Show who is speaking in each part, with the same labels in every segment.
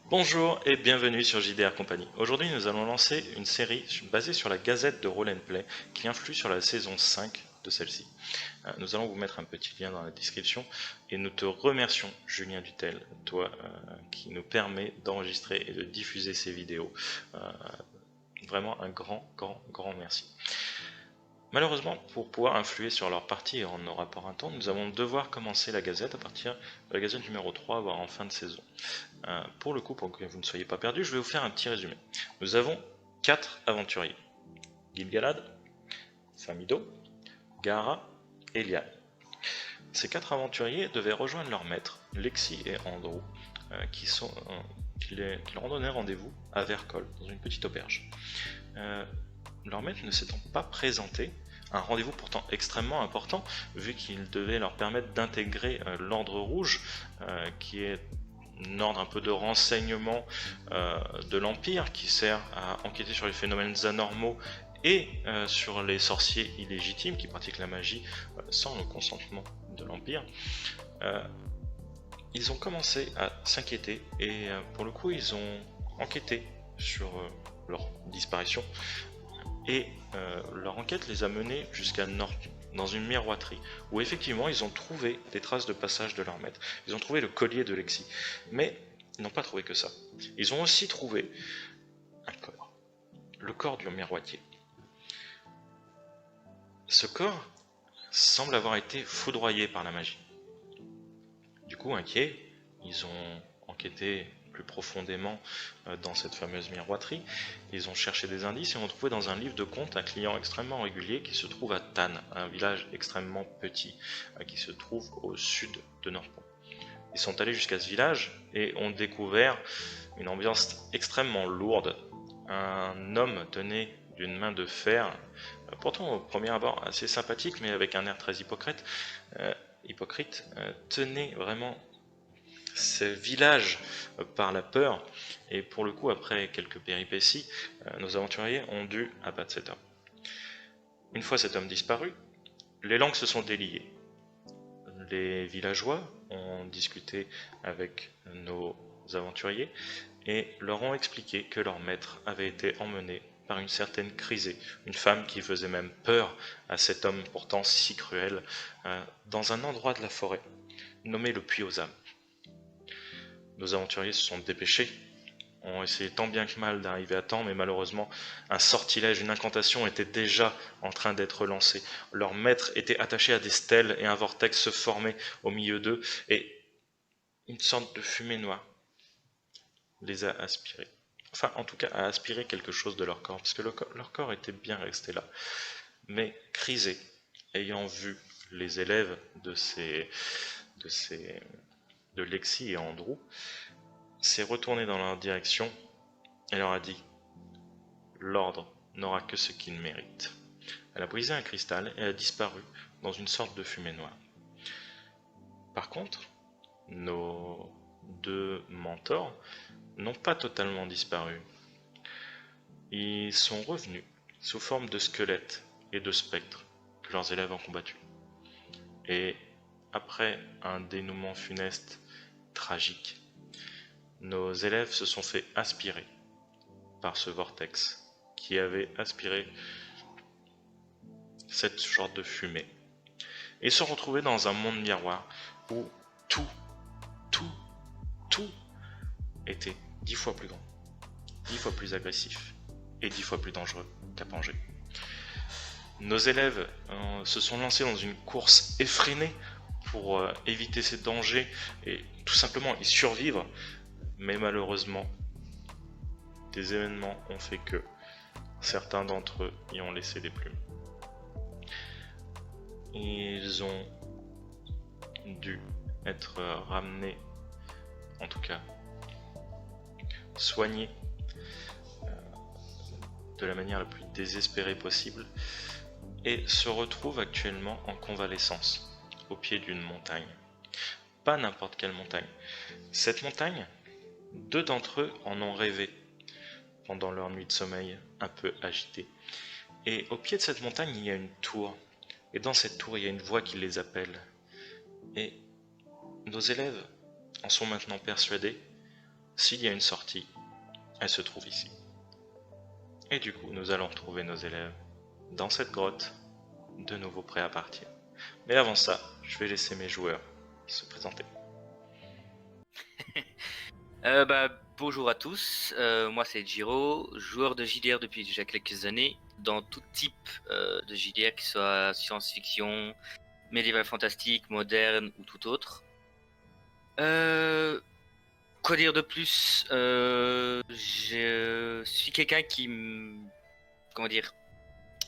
Speaker 1: Bonjour et bienvenue sur JDR Company. Aujourd'hui, nous allons lancer une série basée sur la Gazette de Roll Play qui influe sur la saison 5 de celle-ci. Nous allons vous mettre un petit lien dans la description et nous te remercions, Julien Dutel, toi qui nous permet d'enregistrer et de diffuser ces vidéos. Vraiment un grand merci. Malheureusement, pour pouvoir influer sur leur partie et en nos rapports internes, nous allons devoir commencer la Gazette à partir de la Gazette numéro 3, voire en fin de saison. Pour le coup, pour que vous ne soyez pas perdus, je vais vous faire un petit résumé. Nous avons 4 aventuriers. Gil-galad, Samido, Gaara et Liane. Ces 4 aventuriers devaient rejoindre leur maître, Lexi et Andrew, qui leur ont donné rendez-vous à Vercol, dans une petite auberge. Leur maître ne s'étant pas présenté, un rendez-vous pourtant extrêmement important, vu qu'il devait leur permettre d'intégrer l'Ordre Rouge, qui est un ordre un peu de renseignement de l'Empire, qui sert à enquêter sur les phénomènes anormaux et sur les sorciers illégitimes qui pratiquent la magie sans le consentement de l'Empire. Ils ont commencé à s'inquiéter et pour le coup ils ont enquêté sur leur disparition et leur enquête les a menés jusqu'à Nord, dans une miroiterie, où effectivement ils ont trouvé des traces de passage de leur maître. Ils ont trouvé le collier de Lexi, mais ils n'ont pas trouvé que ça. Ils ont aussi trouvé un corps, le corps du miroitier. Ce corps semble avoir été foudroyé par la magie. Du coup, inquiets, ils ont enquêté plus profondément dans cette fameuse miroiterie. Ils ont cherché des indices et ont trouvé dans un livre de contes un client extrêmement régulier qui se trouve à Tann, un village extrêmement petit qui se trouve au sud de Norpont. Ils sont allés jusqu'à ce village et ont découvert une ambiance extrêmement lourde. Un homme tenait d'une main de fer, pourtant au premier abord assez sympathique mais avec un air très hypocrite, tenait vraiment ce village par la peur, et pour le coup, après quelques péripéties, nos aventuriers ont dû abattre cet homme. Une fois cet homme disparu, les langues se sont déliées. Les villageois ont discuté avec nos aventuriers et leur ont expliqué que leur maître avait été emmené par une certaine Chrysé, une femme qui faisait même peur à cet homme pourtant si cruel, dans un endroit de la forêt nommé le Puits aux âmes. Nos aventuriers se sont dépêchés, ont essayé tant bien que mal d'arriver à temps, mais malheureusement, un sortilège, une incantation était déjà en train d'être lancé. Leur maître était attaché à des stèles et un vortex se formait au milieu d'eux, et une sorte de fumée noire les a aspirés. Enfin, en tout cas, a aspiré quelque chose de leur corps, parce que leur corps était bien resté là. Mais Chrysé, ayant vu les élèves de Lexi et Andrew, s'est retourné dans leur direction et leur a dit « L'ordre n'aura que ce qu'il mérite ». Elle a brisé un cristal et a disparu dans une sorte de fumée noire. Par contre, nos deux mentors n'ont pas totalement disparu. Ils sont revenus sous forme de squelettes et de spectres que leurs élèves ont combattus. Et après un dénouement funeste, tragique, nos élèves se sont fait aspirer par ce vortex qui avait aspiré cette sorte de fumée et se retrouver dans un monde miroir où tout était 10 fois plus grand, 10 fois plus agressif et 10 fois plus dangereux qu'à Pangée. Nos élèves se sont lancés dans une course effrénée pour éviter ces dangers et tout simplement y survivre, mais malheureusement, des événements ont fait que certains d'entre eux y ont laissé des plumes. Ils ont dû être ramenés, en tout cas soignés de la manière la plus désespérée possible et se retrouvent actuellement en convalescence au pied d'une montagne. Pas n'importe quelle montagne. Cette montagne, deux d'entre eux en ont rêvé pendant leur nuit de sommeil un peu agitée. Et au pied de cette montagne, il y a une tour. Et dans cette tour, il y a une voix qui les appelle. Et nos élèves en sont maintenant persuadés. S'il y a une sortie, elle se trouve ici. Et du coup, nous allons retrouver nos élèves dans cette grotte, de nouveau prêts à partir. Mais avant ça, je vais laisser mes joueurs se présenter.
Speaker 2: Bonjour à tous, moi c'est Jiro, joueur de JDR depuis déjà quelques années, dans tout type de JDR, que ce soit science-fiction, médiéval fantastique, moderne ou tout autre. Quoi dire de plus, je suis quelqu'un qui, comment dire,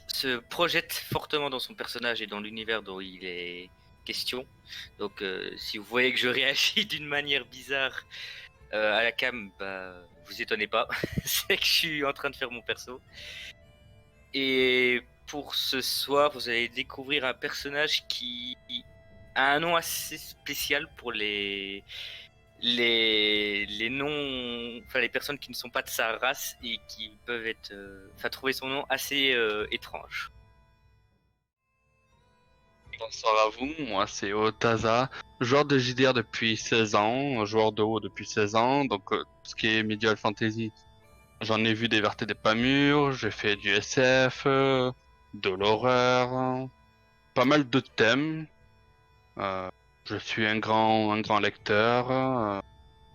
Speaker 2: se projette fortement dans son personnage et dans l'univers dont il est question. Donc si vous voyez que je réagis d'une manière bizarre à la cam, vous étonnez pas, c'est que je suis en train de faire mon perso. Et pour ce soir, vous allez découvrir un personnage qui a un nom assez spécial pour les noms, enfin les personnes qui ne sont pas de sa race et qui peuvent être, trouver son nom assez étrange.
Speaker 3: Bonsoir à vous, moi c'est Otaza, joueur de JDR depuis 16 ans, joueur de WoW depuis 16 ans, donc tout ce qui est Medieval Fantasy, j'en ai vu des vertes et des pas mûres, j'ai fait du SF, de l'horreur, pas mal de thèmes. Euh, je suis un grand lecteur, un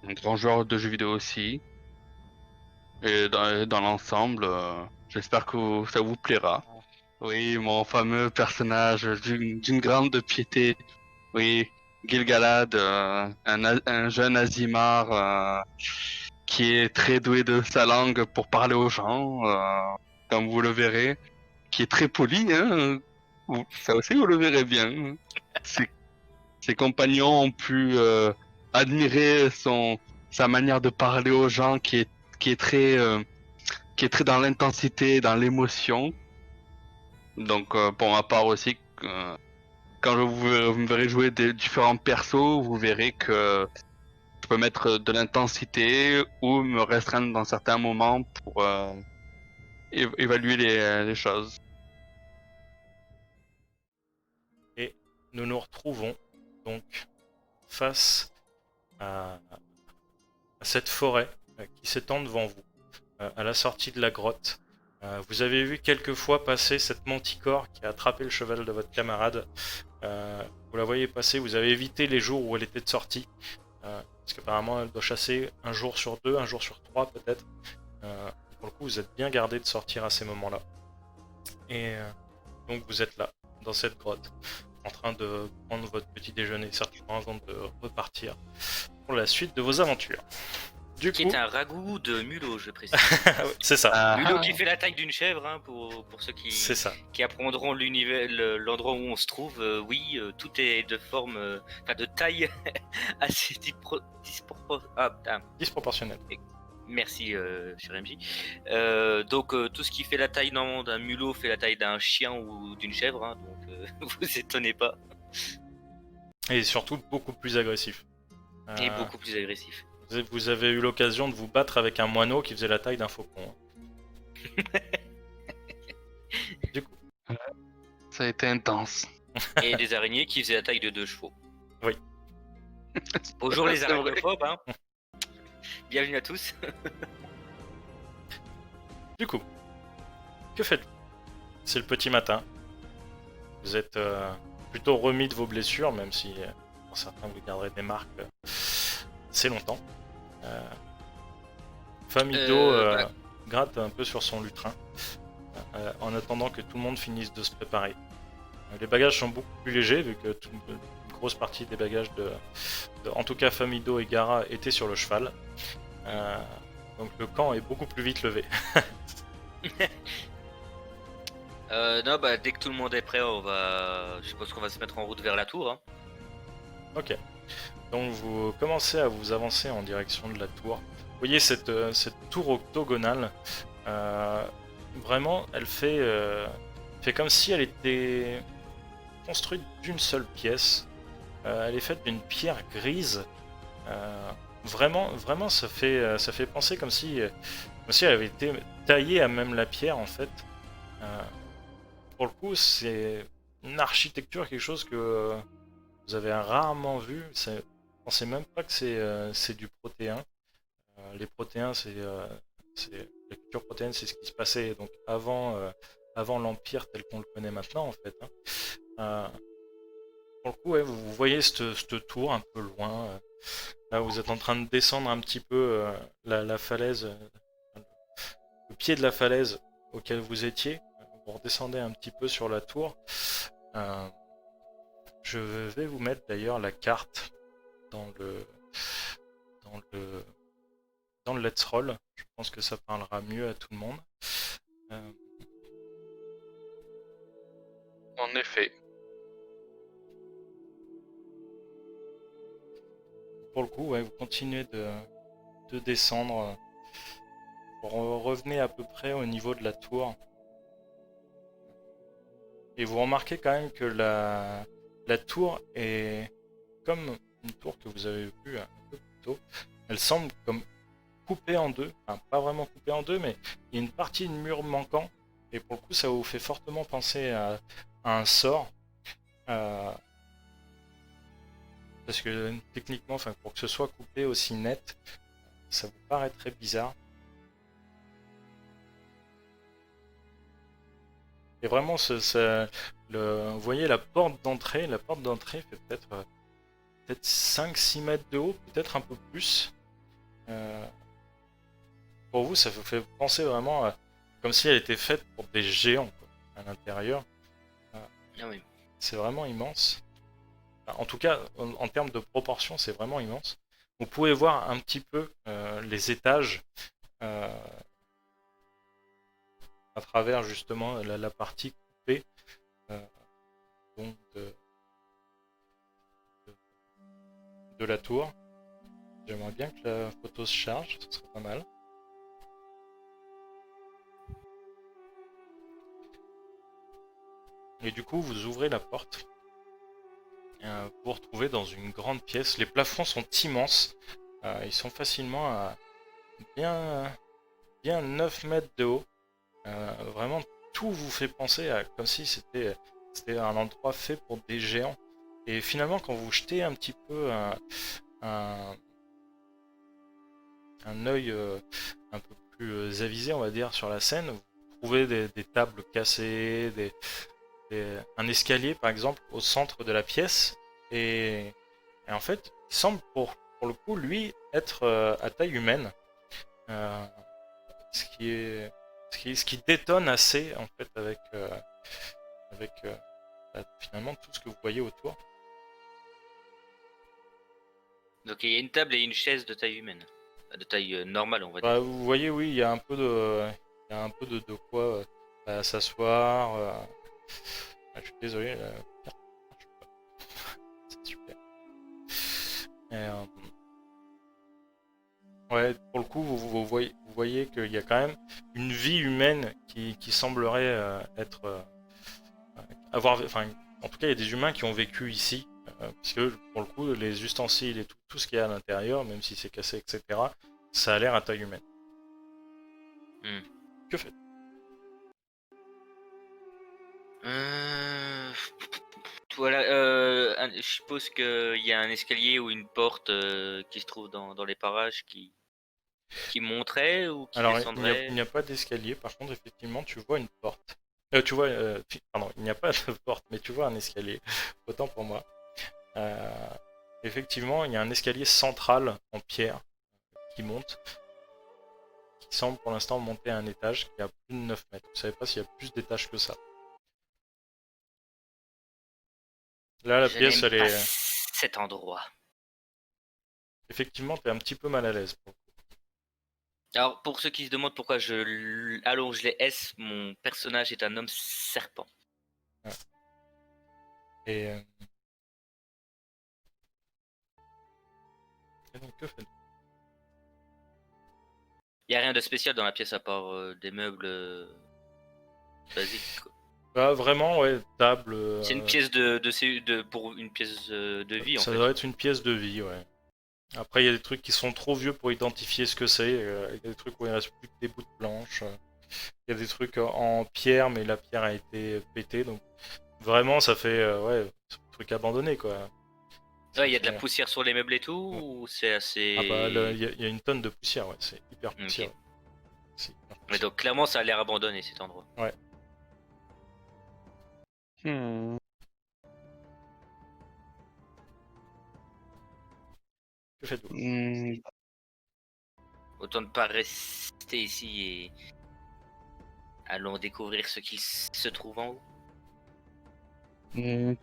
Speaker 3: grand joueur de jeux vidéo aussi, et dans l'ensemble, j'espère que ça vous plaira. Oui, mon fameux personnage d'une grande piété. Oui, Gil-galad, un jeune Azimar qui est très doué de sa langue pour parler aux gens, comme vous le verrez, qui est très poli, hein. Ça aussi vous le verrez bien. Ses, ses compagnons ont pu admirer sa manière de parler aux gens, qui est qui est très dans l'intensité, dans l'émotion. Donc pour ma part aussi, quand vous me verrez jouer des différents persos, vous verrez que je peux mettre de l'intensité ou me restreindre dans certains moments pour évaluer les choses.
Speaker 1: Et nous nous retrouvons donc face à cette forêt qui s'étend devant vous, à la sortie de la grotte. Vous avez vu quelques fois passer cette manticore qui a attrapé le cheval de votre camarade. Vous la voyez passer, vous avez évité les jours où elle était de sortie. Parce qu'apparemment elle doit chasser un jour sur deux, un jour sur trois peut-être. Pour le coup, vous êtes bien gardé de sortir à ces moments-là. Et donc vous êtes là, dans cette grotte, en train de prendre votre petit déjeuner certainement avant de repartir pour la suite de vos aventures. Du
Speaker 2: Qui
Speaker 1: coup,
Speaker 2: est un ragoût de mulot, je précise.
Speaker 1: c'est ça.
Speaker 2: Mulot qui fait la taille d'une chèvre, hein, pour ceux
Speaker 1: C'est ça.
Speaker 2: qui apprendront l'endroit où on se trouve. Oui, tout est de forme, de taille assez
Speaker 1: Disproportionnel.
Speaker 2: Merci, cher MJ. Donc tout ce qui fait la taille normalement d'un mulot fait la taille d'un chien ou d'une chèvre, hein, donc vous étonnez pas.
Speaker 1: Et surtout beaucoup plus agressif.
Speaker 2: Et beaucoup plus agressif.
Speaker 1: Vous avez eu l'occasion de vous battre avec un moineau qui faisait la taille d'un faucon. Du coup.
Speaker 3: Ça a été intense.
Speaker 2: Et des araignées qui faisaient la taille de 2 chevaux.
Speaker 1: Oui.
Speaker 2: Bonjour les arachnophobes, hein. Bienvenue à tous.
Speaker 1: Du coup, que faites-vous? C'est le petit matin. Vous êtes plutôt remis de vos blessures, même si pour certains vous garderez des marques assez longtemps. Famido gratte un peu sur son lutrin en attendant que tout le monde finisse de se préparer. Les bagages sont beaucoup plus légers vu que une grosse partie des bagages en tout cas Famido et Gara étaient sur le cheval. Donc le camp est beaucoup plus vite levé.
Speaker 2: Dès que tout le monde est prêt, je suppose qu'on va se mettre en route vers la tour, hein.
Speaker 1: Ok. Donc vous commencez à vous avancer en direction de la tour. Vous voyez cette tour octogonale. Vraiment, elle fait comme si elle était construite d'une seule pièce. Elle est faite d'une pierre grise. Vraiment, ça fait penser comme si elle avait été taillée à même la pierre en fait. Pour le coup, c'est une architecture, quelque chose que vous avez rarement vu. Je pensais même pas que c'est du protéin. Les protéins, la culture protéine, c'est ce qui se passait donc avant l'Empire tel qu'on le connaît maintenant, en fait. Pour le coup, ouais, vous voyez cette tour un peu loin. Là, vous êtes en train de descendre un petit peu la falaise, le pied de la falaise auquel vous étiez. Vous redescendez un petit peu sur la tour. Je vais vous mettre d'ailleurs la carte dans le dans le dans le Let's Roll. Je pense que ça parlera mieux à tout le monde.
Speaker 3: En effet.
Speaker 1: Pour le coup, ouais, vous continuez de descendre. Vous revenez à peu près au niveau de la tour. Et vous remarquez quand même que la tour est comme une tour que vous avez vue un peu plus tôt. Elle semble comme coupée en deux. Enfin, pas vraiment coupée en deux, mais il y a une partie de mur manquant. Et pour le coup, ça vous fait fortement penser à un sort. Parce que techniquement, enfin, pour que ce soit coupé aussi net, ça vous paraît très bizarre. Et vraiment, vous voyez la porte d'entrée fait peut-être 5-6 mètres de haut, peut-être un peu plus. Pour vous, ça vous fait penser vraiment comme si elle était faite pour des géants quoi, à l'intérieur.
Speaker 2: Ah oui.
Speaker 1: C'est vraiment immense. En tout cas, en termes de proportion, c'est vraiment immense. Vous pouvez voir un petit peu les étages à travers justement la partie coupée donc de la tour. J'aimerais bien que la photo se charge, ce serait pas mal. Et du coup, vous ouvrez la porte. Vous vous retrouvez dans une grande pièce. Les plafonds sont immenses. Ils sont facilement à bien 9 mètres de haut. Vraiment, tout vous fait penser à comme si c'était un endroit fait pour des géants. Et finalement, quand vous jetez un petit peu un œil un peu plus avisé, on va dire, sur la scène, vous trouvez des tables cassées, un escalier par exemple au centre de la pièce. Et en fait, il semble pour le coup, lui, être à taille humaine. Ce qui détonne assez en fait avec finalement tout ce que vous voyez autour.
Speaker 2: Donc il y a une table et une chaise de taille humaine. De taille normale, on va dire.
Speaker 1: Vous voyez, oui, il y a un peu de quoi s'asseoir. Je suis désolé, la carte marche pas. C'est super. Et, ouais, pour le coup, vous voyez qu'il y a quand même une vie humaine qui semblerait être enfin, en tout cas, il y a des humains qui ont vécu ici, parce que pour le coup, les ustensiles et tout ce qu'il y a à l'intérieur, même si c'est cassé, etc., ça a l'air à taille humaine. Que faites-vous?
Speaker 2: Voilà, je suppose qu'il y a un escalier ou une porte qui se trouve dans les parages qui monterait ou qui
Speaker 1: Alors,
Speaker 2: descendrait.
Speaker 1: il n'y a pas d'escalier, par contre, effectivement, tu vois une porte. Pardon, il n'y a pas de porte, mais tu vois un escalier, autant pour moi. Effectivement, il y a un escalier central en pierre qui monte, qui semble pour l'instant monter à un étage qui a plus de 9 mètres. Vous savez pas s'il y a plus d'étages que ça. Là, la pièce, elle est...
Speaker 2: cet endroit.
Speaker 1: Effectivement, t'es un petit peu mal à l'aise.
Speaker 2: Alors, pour ceux qui se demandent pourquoi je allonge les S, mon personnage est un homme serpent.
Speaker 1: Ouais. Et donc, que faites-vous?
Speaker 2: Il n'y a rien de spécial dans la pièce à part des meubles basiques. Quoi.
Speaker 1: Bah, vraiment, ouais, table...
Speaker 2: C'est une pièce pour une pièce de vie, en fait.
Speaker 1: Ça doit être une pièce de vie, ouais. Après, il y a des trucs qui sont trop vieux pour identifier ce que c'est. Il y a des trucs où il reste plus que des bouts de planche. Il y a des trucs en pierre, mais la pierre a été pétée. Donc, vraiment, ça fait ouais, un truc abandonné, quoi.
Speaker 2: Ouais, il y a de la
Speaker 1: C'est-
Speaker 2: poussière sur les meubles et tout, ou c'est assez.
Speaker 1: Ah bah, il y a une tonne de poussière, ouais, c'est hyper poussière.
Speaker 2: Ok.
Speaker 1: C'est hyper
Speaker 2: Mais
Speaker 1: poussière.
Speaker 2: donc clairement, ça a l'air abandonné cet endroit.
Speaker 3: Hmm.
Speaker 1: Que faites-vous?
Speaker 3: Hmm.
Speaker 2: Autant ne pas rester ici et allons découvrir ce qu'il se trouve en haut.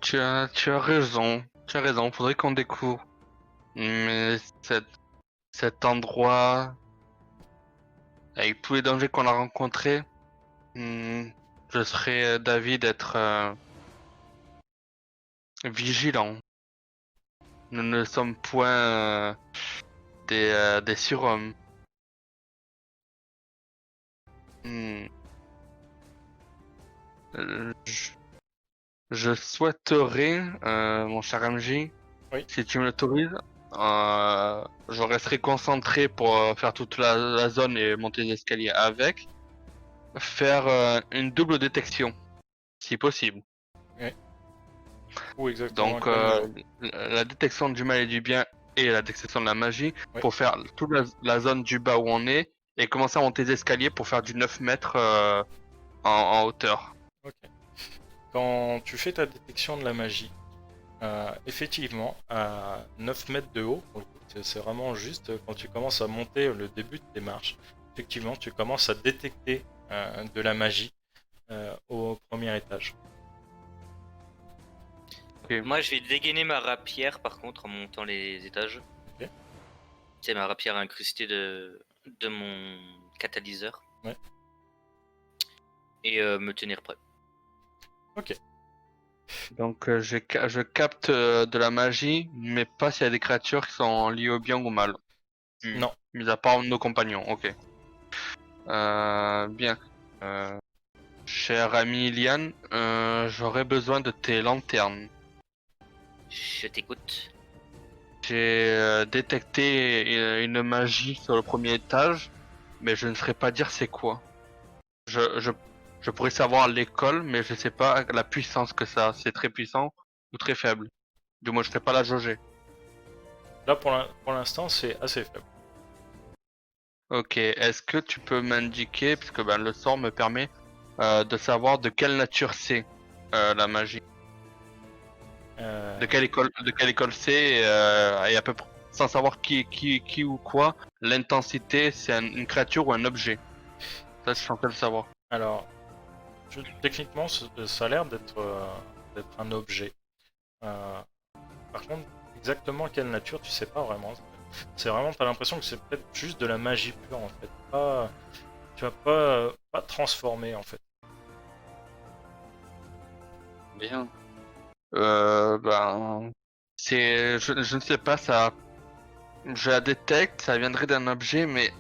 Speaker 3: Tu as raison. Tu as raison. Faudrait qu'on découvre. Mais cet endroit, avec tous les dangers qu'on a rencontrés, je serais d'avis d'être vigilant. Nous ne sommes point des surhommes. Hmm. Je souhaiterais, mon cher MJ,
Speaker 1: Oui.
Speaker 3: si tu me l'autorises, je resterai concentré pour faire toute la zone et monter les escaliers avec. Faire une double détection, si possible.
Speaker 1: Où exactement? À
Speaker 3: Donc
Speaker 1: quel niveau?
Speaker 3: la détection du mal et du bien et la détection de la magie
Speaker 1: Oui.
Speaker 3: pour faire toute la zone du bas où on est et commencer à monter les escaliers pour faire du 9 mètres en hauteur.
Speaker 1: Ok. Quand tu fais ta détection de la magie, effectivement, à 9 mètres de haut, pour le coup, c'est vraiment juste quand tu commences à monter le début de tes marches, effectivement, tu commences à détecter de la magie au premier étage.
Speaker 2: Moi, je vais dégainer ma rapière par contre en montant les étages.
Speaker 1: Ok.
Speaker 2: C'est ma rapière incrustée de mon catalyseur.
Speaker 1: Ouais.
Speaker 2: Et me tenir prêt.
Speaker 1: Ok.
Speaker 3: Donc je capte de la magie, mais pas s'il y a des créatures qui sont liées au bien ou au mal.
Speaker 1: Non.
Speaker 3: Mis à part nos compagnons, ok. Bien. Cher ami Ilian, j'aurais besoin de tes lanternes.
Speaker 2: Je t'écoute.
Speaker 3: J'ai détecté une magie sur le premier étage, mais je ne saurais pas dire c'est quoi. Je, je, je pourrais savoir l'école, mais je sais pas la puissance que ça a. C'est très puissant ou très faible. Du moins, je sais pas la jauger.
Speaker 1: Là, pour l'instant, c'est assez faible.
Speaker 3: Ok, est-ce que tu peux m'indiquer, puisque ben, le sort me permet de savoir de quelle nature c'est la magie,
Speaker 1: Euh,
Speaker 3: de quelle école c'est, et à peu près, sans savoir qui ou quoi, l'intensité, c'est une créature ou un objet. Ça, je suis en train de le savoir.
Speaker 1: alors, techniquement, ça a l'air d'être un objet. Par contre, exactement quelle nature, tu sais pas vraiment. C'est vraiment, t'as l'impression que c'est peut-être juste de la magie pure en fait. Tu vas pas transformer en fait.
Speaker 3: Bien. Ben, je ne sais pas, ça, je la détecte, ça viendrait d'un objet, mais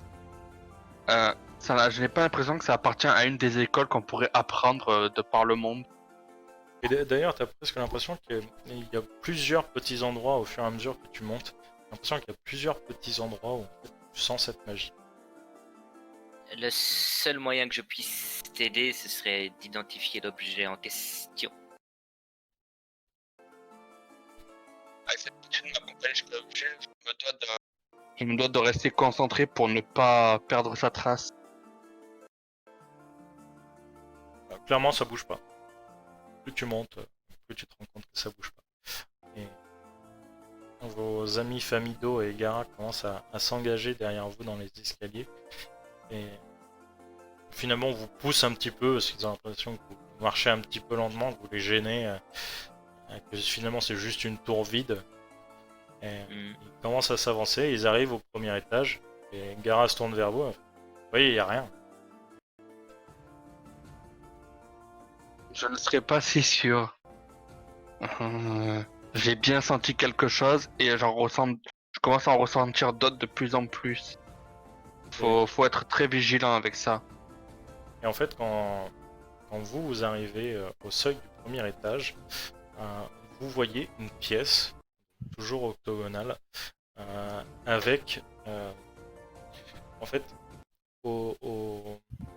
Speaker 3: je n'ai pas l'impression que ça appartient à une des écoles qu'on pourrait apprendre de par le monde.
Speaker 1: Et d'ailleurs, t'as presque l'impression qu'il y a plusieurs petits endroits au fur et à mesure que tu montes. T'as l'impression qu'il y a plusieurs petits endroits où en fait, tu sens cette magie.
Speaker 2: Le seul moyen que je puisse t'aider, ce serait d'identifier l'objet en question.
Speaker 3: Je me dois de rester concentré pour ne pas perdre sa trace.
Speaker 1: Clairement, ça bouge pas. Plus tu montes, plus tu te rends compte que ça bouge pas. Et vos amis Famido et Gara commencent à s'engager derrière vous dans les escaliers. Et finalement, on vous pousse un petit peu parce qu'ils ont l'impression que vous marchez un petit peu lentement, que vous les gênez. Que finalement, c'est juste une tour vide. Et ils commencent à s'avancer, ils arrivent au premier étage. Et Gara se tourne vers vous. Vous voyez, il n'y a rien.
Speaker 3: Je ne serais pas si sûr. J'ai bien senti quelque chose et je commence à en ressentir d'autres de plus en plus. Faut être très vigilant avec ça.
Speaker 1: Et en fait, quand vous arrivez au seuil du premier étage, vous voyez une pièce, toujours octogonale, avec, en fait,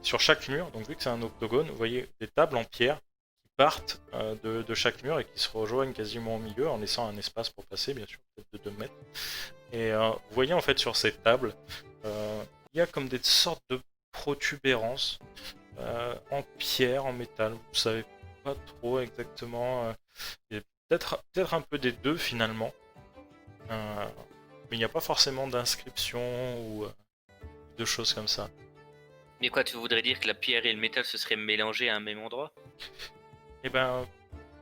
Speaker 1: sur chaque mur, donc vu que c'est un octogone, vous voyez des tables en pierre qui partent de chaque mur et qui se rejoignent quasiment au milieu en laissant un espace pour passer, bien sûr, peut-être de 2 mètres. Et vous voyez en fait sur cette table, il y a comme des sortes de protubérances en pierre, en métal. Vous savez pas trop exactement. Peut-être un peu des deux finalement. Mais il n'y a pas forcément d'inscription ou de choses comme ça.
Speaker 2: Mais quoi, tu voudrais dire que la pierre et le métal se seraient mélangés à un même endroit?
Speaker 1: Et ben,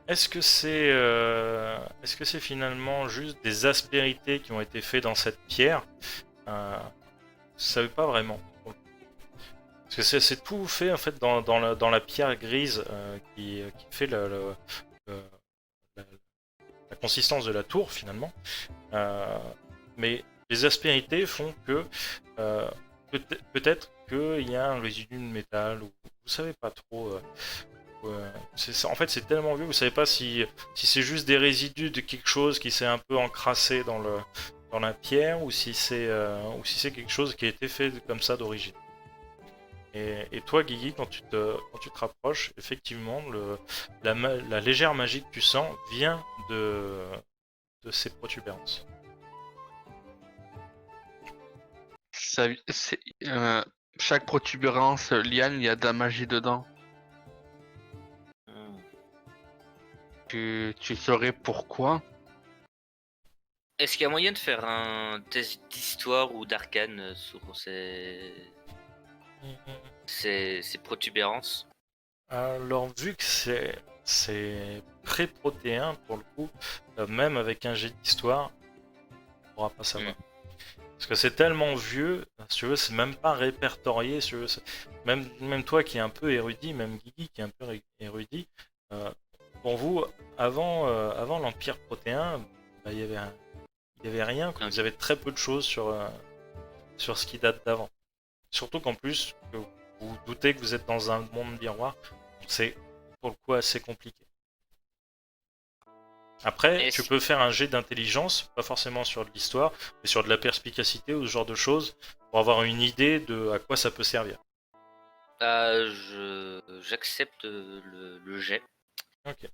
Speaker 1: est-ce que c'est finalement juste des aspérités qui ont été faites dans cette pierre? Vous savez pas vraiment. Parce que c'est tout fait en fait dans la pierre grise qui fait la consistance de la tour finalement. Mais les aspérités font que peut-être qu'il y a un résidu de métal, ou vous savez pas trop. En fait, c'est tellement vieux, vous savez pas si c'est juste des résidus de quelque chose qui s'est un peu encrassé dans la pierre, ou si c'est quelque chose qui a été fait comme ça d'origine. Et toi, Guigui, quand tu te rapproches, effectivement, la légère magie que tu sens vient de ces protubérances.
Speaker 3: Chaque protubérance, liane, il y a de la magie dedans. Tu saurais pourquoi?
Speaker 2: Est-ce qu'il y a moyen de faire un test d'histoire ou d'arcane sur ces protubérances?
Speaker 1: Alors, vu que c'est pré-protéin, pour le coup, même avec un jet d'histoire, on pourra pas savoir. Parce que c'est tellement vieux, si tu veux, c'est même pas répertorié, si tu veux. Même toi qui es un peu érudit, même Guigui qui est un peu érudit, pour vous, avant l'Empire protéin, bah, il y avait rien, quoi. Vous avez très peu de choses sur ce qui date d'avant. Surtout qu'en plus, que vous vous doutez que vous êtes dans un monde miroir, c'est pour le coup assez compliqué. Après, tu peux faire un jet d'intelligence, pas forcément sur de l'histoire, mais sur de la perspicacité ou ce genre de choses, pour avoir une idée de à quoi ça peut servir.
Speaker 2: J'accepte le jet.
Speaker 1: Ok.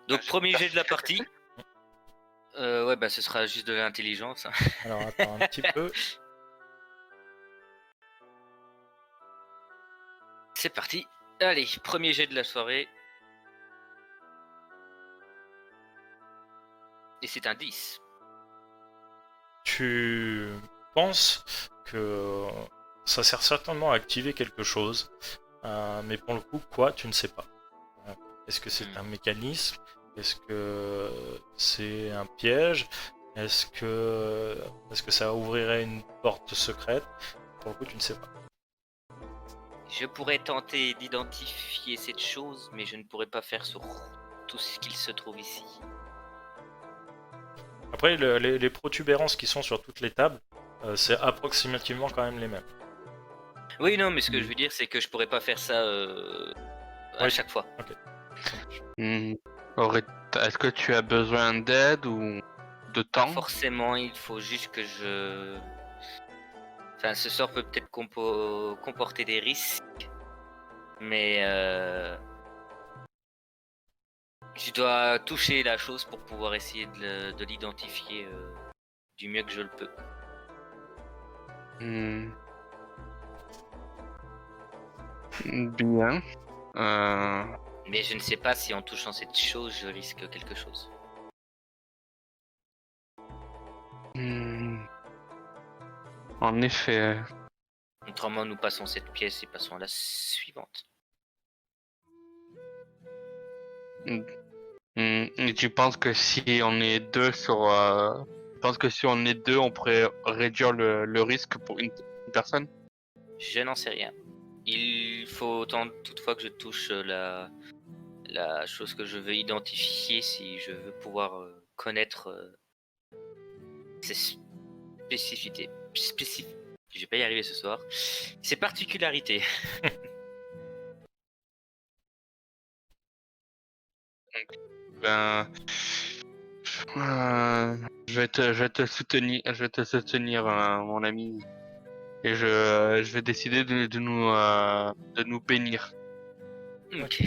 Speaker 2: Donc premier jet de la partie. Ouais, bah ce sera juste de l'intelligence.
Speaker 1: Alors attends un petit peu.
Speaker 2: C'est parti. Allez, premier jet de la soirée. Et c'est un 10.
Speaker 1: Tu penses que ça sert certainement à activer quelque chose, mais pour le coup, quoi, tu ne sais pas. Est-ce que c'est un mécanisme? Est-ce que c'est un piège? Est-ce que ça ouvrirait une porte secrète? Pour le coup, tu ne sais pas.
Speaker 2: Je pourrais tenter d'identifier cette chose, mais je ne pourrais pas faire sur tout ce qu'il se trouve ici.
Speaker 1: Après, les protubérances qui sont sur toutes les tables, c'est approximativement quand même les mêmes.
Speaker 2: Oui, non, mais ce que je veux dire, c'est que je pourrais pas faire ça à chaque fois.
Speaker 1: Ok.
Speaker 3: Est-ce que tu as besoin d'aide ou de temps?
Speaker 2: Pas forcément, il faut juste que je... Enfin, ce sort peut peut-être comporter des risques, mais je dois toucher la chose pour pouvoir essayer de l'identifier du mieux que je le peux.
Speaker 3: Bien.
Speaker 2: Mais je ne sais pas si en touchant cette chose, je risque quelque chose.
Speaker 3: En effet.
Speaker 2: Autrement, nous passons cette pièce et passons à la suivante.
Speaker 3: Et tu penses que si on est deux on pourrait réduire le risque pour une personne?
Speaker 2: Je n'en sais rien. Il faut toutefois que je touche la chose que je veux identifier si je veux pouvoir connaître ses spécificités. Je vais pas y arriver ce soir. Ses particularités.
Speaker 3: Ben, je vais te soutenir, mon ami, et je vais décider de nous bénir.
Speaker 2: Ok.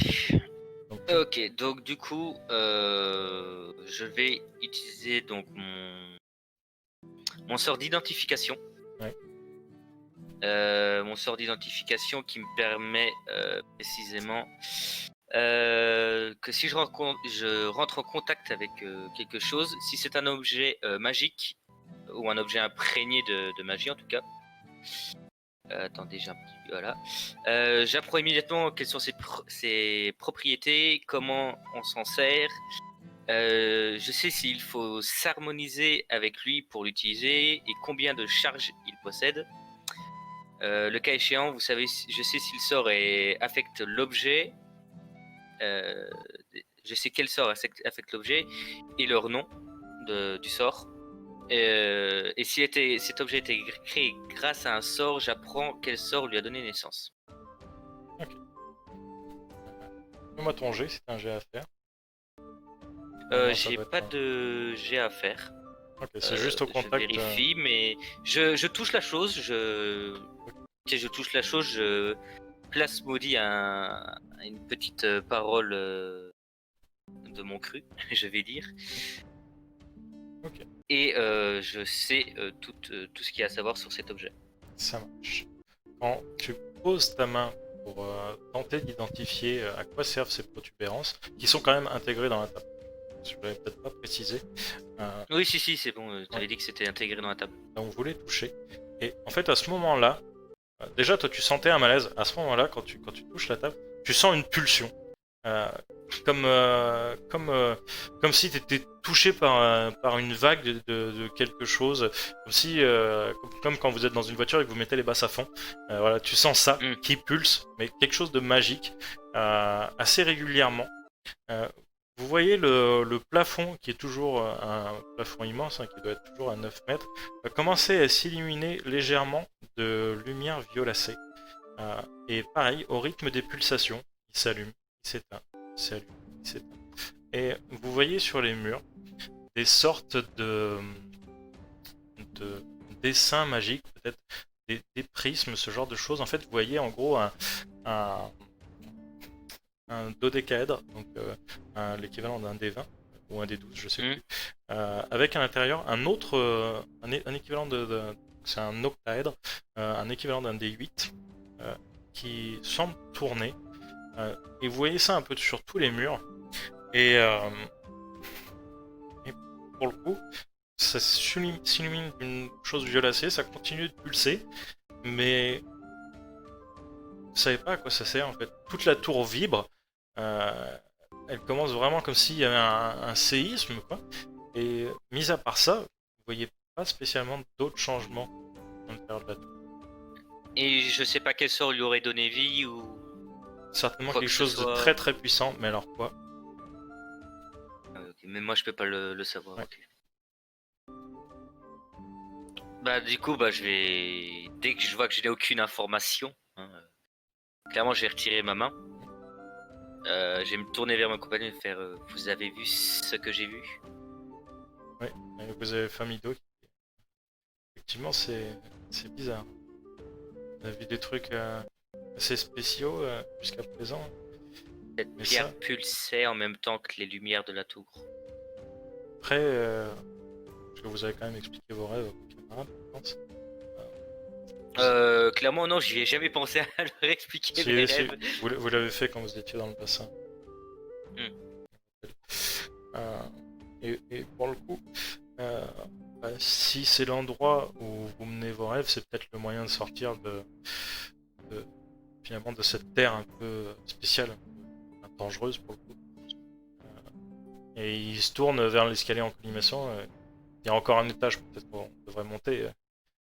Speaker 1: Donc
Speaker 2: Ok, donc du coup, je vais utiliser donc mon sort d'identification.
Speaker 1: Ouais.
Speaker 2: Mon sort d'identification qui me permet précisément que si je rentre en contact avec quelque chose, si c'est un objet magique ou un objet imprégné de magie en tout cas. Attendez, j'ai un petit... Voilà. J'apprends immédiatement quelles sont ses propriétés, comment on s'en sert. Je sais s'il faut s'harmoniser avec lui pour l'utiliser et combien de charges il possède. Le cas échéant, vous savez, je sais si le sort affecte l'objet. Je sais quel sort affecte l'objet et leur nom du sort. Et si cet objet était créé grâce à un sort, j'apprends quel sort lui a donné naissance.
Speaker 1: Fais-moi ton jet, c'est un jet à faire. Non, ça
Speaker 2: J'ai
Speaker 1: doit être
Speaker 2: pas
Speaker 1: un-
Speaker 2: de jet à faire.
Speaker 1: Ok, c'est juste au
Speaker 2: Je
Speaker 1: contact.
Speaker 2: vérifie, mais je touche la chose. Si je touche la chose, je place maudit une petite parole de mon cru, je vais dire.
Speaker 1: Ok.
Speaker 2: Et je sais tout ce qu'il y a à savoir sur cet objet.
Speaker 1: Ça marche. Quand tu poses ta main pour tenter d'identifier à quoi servent ces protubérances, qui sont quand même intégrées dans la table. Je ne l'avais peut-être pas précisé.
Speaker 2: Oui, si, c'est bon. Tu avais
Speaker 1: Ouais.
Speaker 2: dit que c'était intégré dans la table.
Speaker 1: Donc vous les touchez. Et en fait, à ce moment-là, déjà, toi, tu sentais un malaise. À ce moment-là, quand tu touches la table, tu sens une pulsion. Euh, comme si tu étais touché par une vague de quelque chose. Comme si, comme quand vous êtes dans une voiture et que vous mettez les basses à fond. Voilà, tu sens ça qui pulse, mais quelque chose de magique, assez régulièrement. Vous voyez le plafond, qui est toujours un plafond immense, qui doit être toujours à 9 mètres, va commencer à s'illuminer légèrement de lumière violacée. Et pareil, au rythme des pulsations, il s'allume, il s'éteint, il s'allume, il s'éteint. Et vous voyez sur les murs des sortes de dessins magiques, peut-être des prismes, ce genre de choses. En fait, vous voyez en gros un dodécaèdre, donc l'équivalent d'un D20 ou un D12, je sais plus, avec à l'intérieur un autre, un équivalent c'est un octaèdre, un équivalent d'un D8 qui semble tourner. Et vous voyez ça un peu sur tous les murs. Et pour le coup, ça s'illumine d'une chose violacée, ça continue de pulser, mais vous savez pas à quoi ça sert en fait. Toute la tour vibre. Elle commence vraiment comme s'il y avait un séisme, quoi. Et mis à part ça, vous voyez pas spécialement d'autres changements dans l'intérieur de la tour.
Speaker 2: Et je sais pas quel sort lui aurait donné vie ou.
Speaker 1: Certainement
Speaker 2: Quoi
Speaker 1: quelque
Speaker 2: que ce
Speaker 1: chose de
Speaker 2: soit.
Speaker 1: très très puissant, mais alors quoi?
Speaker 2: Ok, mais moi je peux pas le savoir.
Speaker 1: Ouais.
Speaker 2: Ok. Bah du coup je vais dès que je vois que je n'ai aucune information, hein, clairement je vais retirer ma main. Je vais me tourner vers mon compagnon et faire vous avez vu ce que j'ai vu?
Speaker 1: Oui, vous avez Famido. Effectivement, c'est bizarre. On a vu des trucs assez spéciaux jusqu'à présent.
Speaker 2: Cette
Speaker 1: Mais
Speaker 2: pierre
Speaker 1: ça...
Speaker 2: pulsait en même temps que les lumières de la tour.
Speaker 1: Après, parce que vous avez quand même expliqué vos rêves à vos camarades, je pense.
Speaker 2: Clairement non, j'y ai jamais pensé à leur expliquer mes
Speaker 1: Si,
Speaker 2: rêves.
Speaker 1: vous l'avez fait quand vous étiez dans le bassin. Et pour le coup, si c'est l'endroit où vous menez vos rêves, c'est peut-être le moyen de sortir finalement de cette terre un peu spéciale, un peu dangereuse pour le coup. Et il se tourne vers l'escalier en colimaçon. Il y a encore un étage, peut-être qu'on devrait monter.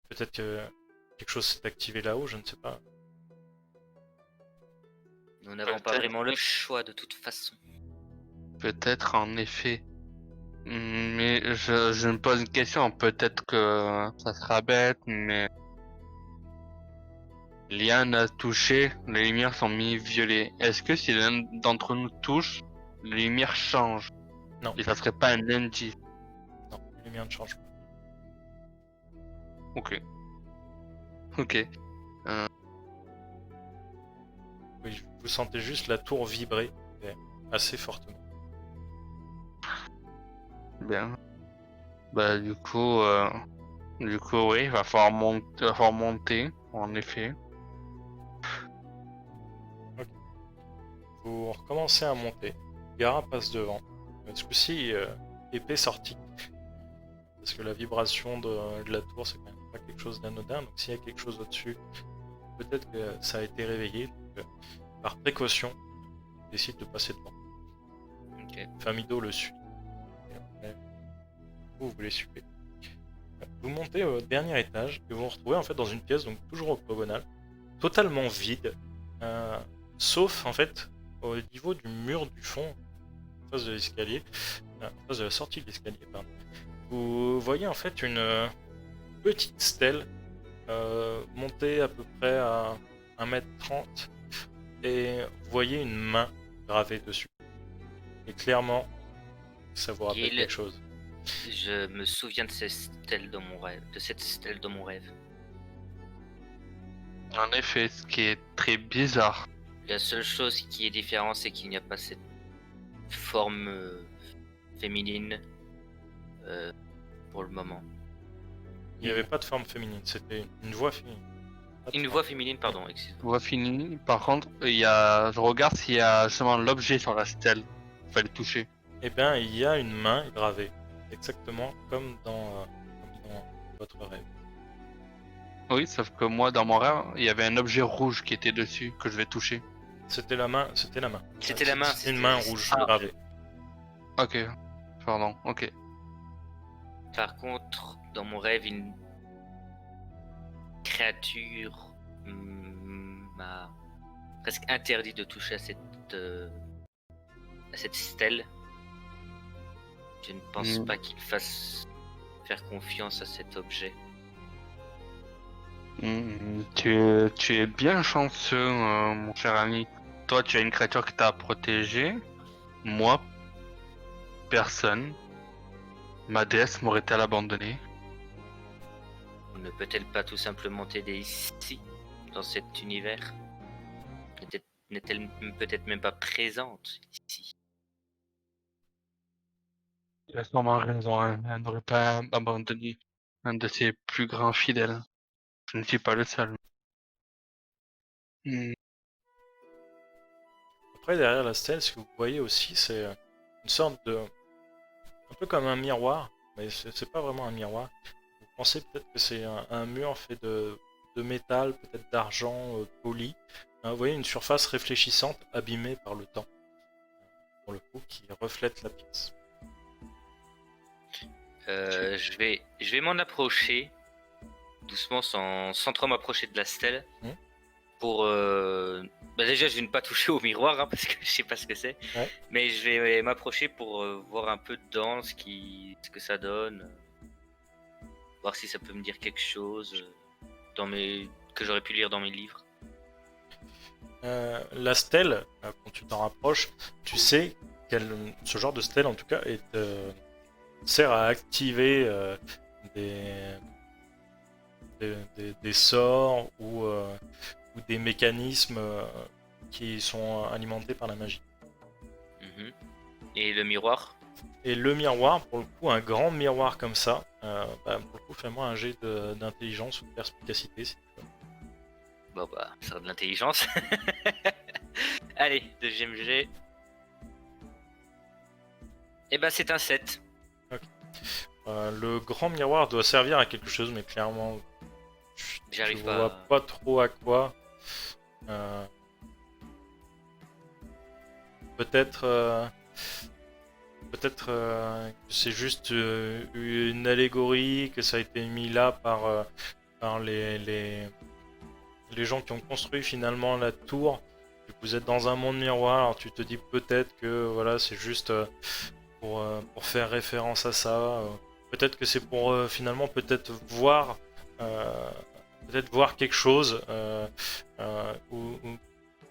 Speaker 1: Peut-être que quelque chose s'est activé là-haut, je ne sais pas.
Speaker 2: Nous n'avons pas vraiment le choix de toute façon.
Speaker 3: Peut-être en effet. Mais je me pose une question, peut-être que ça sera bête, mais Lian a touché, les lumières sont mises violet. Est-ce que si l'un d'entre nous touche, les lumières changent?
Speaker 1: Non.
Speaker 3: Et ça serait pas un indice?
Speaker 1: Non, les lumières ne changent pas.
Speaker 3: Ok. Ok.
Speaker 1: Oui, vous sentez juste la tour vibrer. assez fortement.
Speaker 3: Bien. Bah du coup oui, il va falloir monter, en effet.
Speaker 1: Vous recommencez à monter. Gara passe devant. Ce coup-ci, épée sortie. Parce que la vibration de la tour, c'est quand même pas quelque chose d'anodin. Donc s'il y a quelque chose au-dessus, peut-être que ça a été réveillé. Donc, par précaution, il décide de passer devant.
Speaker 2: Ok.
Speaker 1: Famido le suit. Et après, vous les suivez. Vous montez au dernier étage et vous vous retrouvez en fait dans une pièce donc toujours octogonale, totalement vide, sauf en fait au niveau du mur du fond, en face de l'escalier, en face de la sortie de l'escalier, pardon. Vous voyez en fait une petite stèle montée à peu près à 1,30 m et vous voyez une main gravée dessus. Et clairement, ça vous rappelle
Speaker 2: Gil,
Speaker 1: quelque chose.
Speaker 2: je me souviens de cette stèle dans mon rêve.
Speaker 3: En effet, ce qui est très bizarre.
Speaker 2: La seule chose qui est différente, c'est qu'il n'y a pas cette forme féminine pour le moment.
Speaker 1: Il n'y avait pas de forme féminine, c'était une voix féminine. Pas de
Speaker 2: Une
Speaker 1: forme.
Speaker 2: voix féminine, pardon, excuse-moi.
Speaker 3: Voie finie. Par contre, je regarde s'il y a justement l'objet sur la stèle. Il fallait toucher.
Speaker 1: Eh bien, il y a une main gravée, exactement comme dans votre rêve.
Speaker 3: Oui, sauf que moi, dans mon rêve, il y avait un objet rouge qui était dessus que je vais toucher.
Speaker 1: C'était la main, c'était la main.
Speaker 2: C'était la main,
Speaker 1: C'était une
Speaker 2: c'était-
Speaker 1: main rouge
Speaker 3: Ah.
Speaker 1: gravée.
Speaker 3: Ok, pardon, ok.
Speaker 2: Par contre, dans mon rêve, une créature m'a presque interdit de toucher à cette stèle. Je ne pense pas qu'il fasse faire confiance à cet objet.
Speaker 3: Tu es bien chanceux, mon cher ami. Toi, tu as une créature qui t'a protégé. Moi, personne. Ma déesse m'aurait-elle abandonné?
Speaker 2: Ne peut-elle pas tout simplement t'aider ici, dans cet univers? N'est-elle peut-être même pas présente ici?
Speaker 3: Il a sûrement raison, hein. Elle n'aurait pas abandonné un de ses plus grands fidèles. Je ne suis pas le seul. Hmm.
Speaker 1: Après, derrière la stèle, ce que vous voyez aussi, c'est une sorte de... un peu comme un miroir, mais c'est pas vraiment un miroir. Vous pensez peut-être que c'est un mur fait de métal, peut-être d'argent poli. Vous voyez une surface réfléchissante, abîmée par le temps, pour le coup, qui reflète la pièce.
Speaker 2: Je vais m'en approcher doucement sans trop m'approcher de la stèle. Pour déjà je vais ne pas toucher au miroir hein, parce que je sais pas ce que c'est.
Speaker 1: Ouais.
Speaker 2: Mais je vais m'approcher pour voir un peu dedans ce que ça donne. Voir si ça peut me dire quelque chose que j'aurais pu lire dans mes livres.
Speaker 1: La stèle, quand tu t'en rapproches, tu sais ce genre de stèle en tout cas sert à activer des sorts ou des mécanismes qui sont alimentés par la magie.
Speaker 2: Et le miroir?
Speaker 1: Et le miroir, pour le coup, un grand miroir comme ça, pour le coup, fais-moi un jet d'intelligence ou de perspicacité si tu veux.
Speaker 2: Bon bah, ça sera de l'intelligence. Allez, deuxième jet. Et bah c'est un 7.
Speaker 1: Le grand miroir doit servir à quelque chose, mais clairement,
Speaker 2: J'arrive
Speaker 1: je
Speaker 2: pas.
Speaker 1: vois pas trop à quoi. Peut-être que c'est juste une allégorie, que ça a été mis là par les gens qui ont construit finalement la tour. Vous êtes dans un monde miroir, alors tu te dis peut-être que voilà, c'est juste pour faire référence à ça. Peut-être que c'est pour finalement peut-être voir quelque chose ou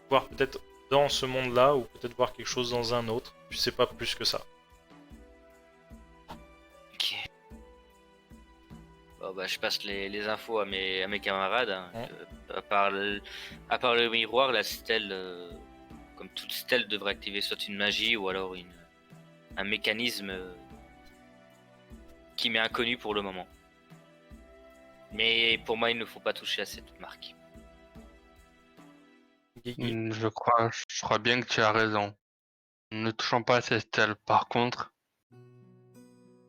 Speaker 1: voir peut-être dans ce monde-là ou peut-être voir quelque chose dans un autre. Tu sais pas plus que ça.
Speaker 2: Ok. Bon bah je passe les infos à mes camarades. Hein,
Speaker 1: Ouais.
Speaker 2: à part le miroir, la stèle, comme toute stèle devrait activer soit une magie ou alors un mécanisme qui m'est inconnu pour le moment. Mais pour moi, il ne faut pas toucher à cette marque.
Speaker 1: Guigui.
Speaker 3: Je crois bien que tu as raison. Ne touchons pas à cette stèle. Par contre,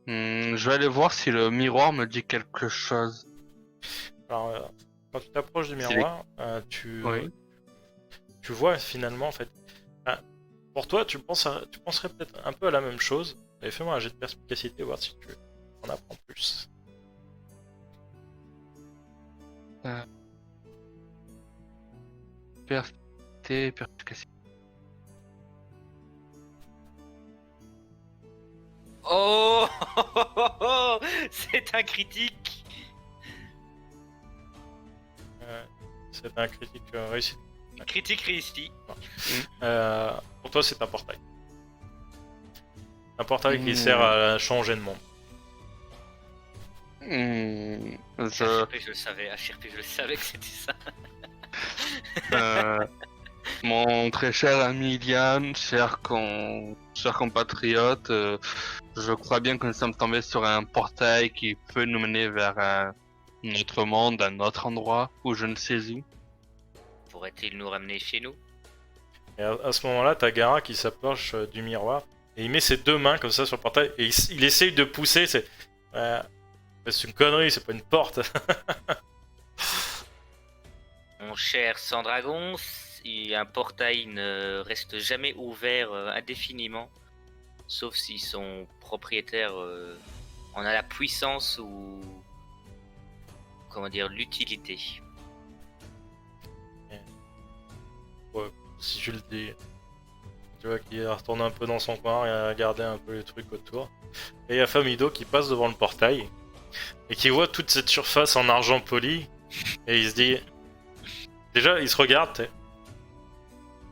Speaker 3: je vais aller voir si le miroir me dit quelque chose.
Speaker 1: Alors, quand tu t'approches du
Speaker 3: C'est
Speaker 1: miroir,
Speaker 3: Oui.
Speaker 1: tu vois finalement, en fait, ah, pour toi, tu penserais peut-être un peu à la même chose. Et fais-moi un jet de perspicacité, voir si tu en apprends plus.
Speaker 3: Perspicacité.
Speaker 2: Oh, c'est un critique.
Speaker 1: C'est un critique réussi.
Speaker 2: Critique réussi.
Speaker 1: Pour toi, c'est un portail. Un portail qui sert à changer de monde.
Speaker 2: HRP, je le savais. HRP, je le savais que c'était ça.
Speaker 3: Mon très cher ami Ilian, cher compatriote, je crois bien que nous sommes tombés sur un portail qui peut nous mener vers un autre monde, un autre endroit, ou je ne sais où.
Speaker 2: Pourrait-il nous ramener chez nous?
Speaker 1: Et à ce moment-là, t'as Gara qui s'approche du miroir et il met ses deux mains comme ça sur le portail et il essaye de pousser. C'est une connerie, c'est pas une porte.
Speaker 2: Mon cher Sandragon, un portail ne reste jamais ouvert indéfiniment, sauf si son propriétaire en a la puissance ou comment dire l'utilité.
Speaker 1: Ouais, si je le dis. Tu vois qu'il retourne un peu dans son coin et à regarder un peu les trucs autour. Et il y a Famido qui passe devant le portail et qui voit toute cette surface en argent poli et il se dit... Déjà, il se regarde, t'sais.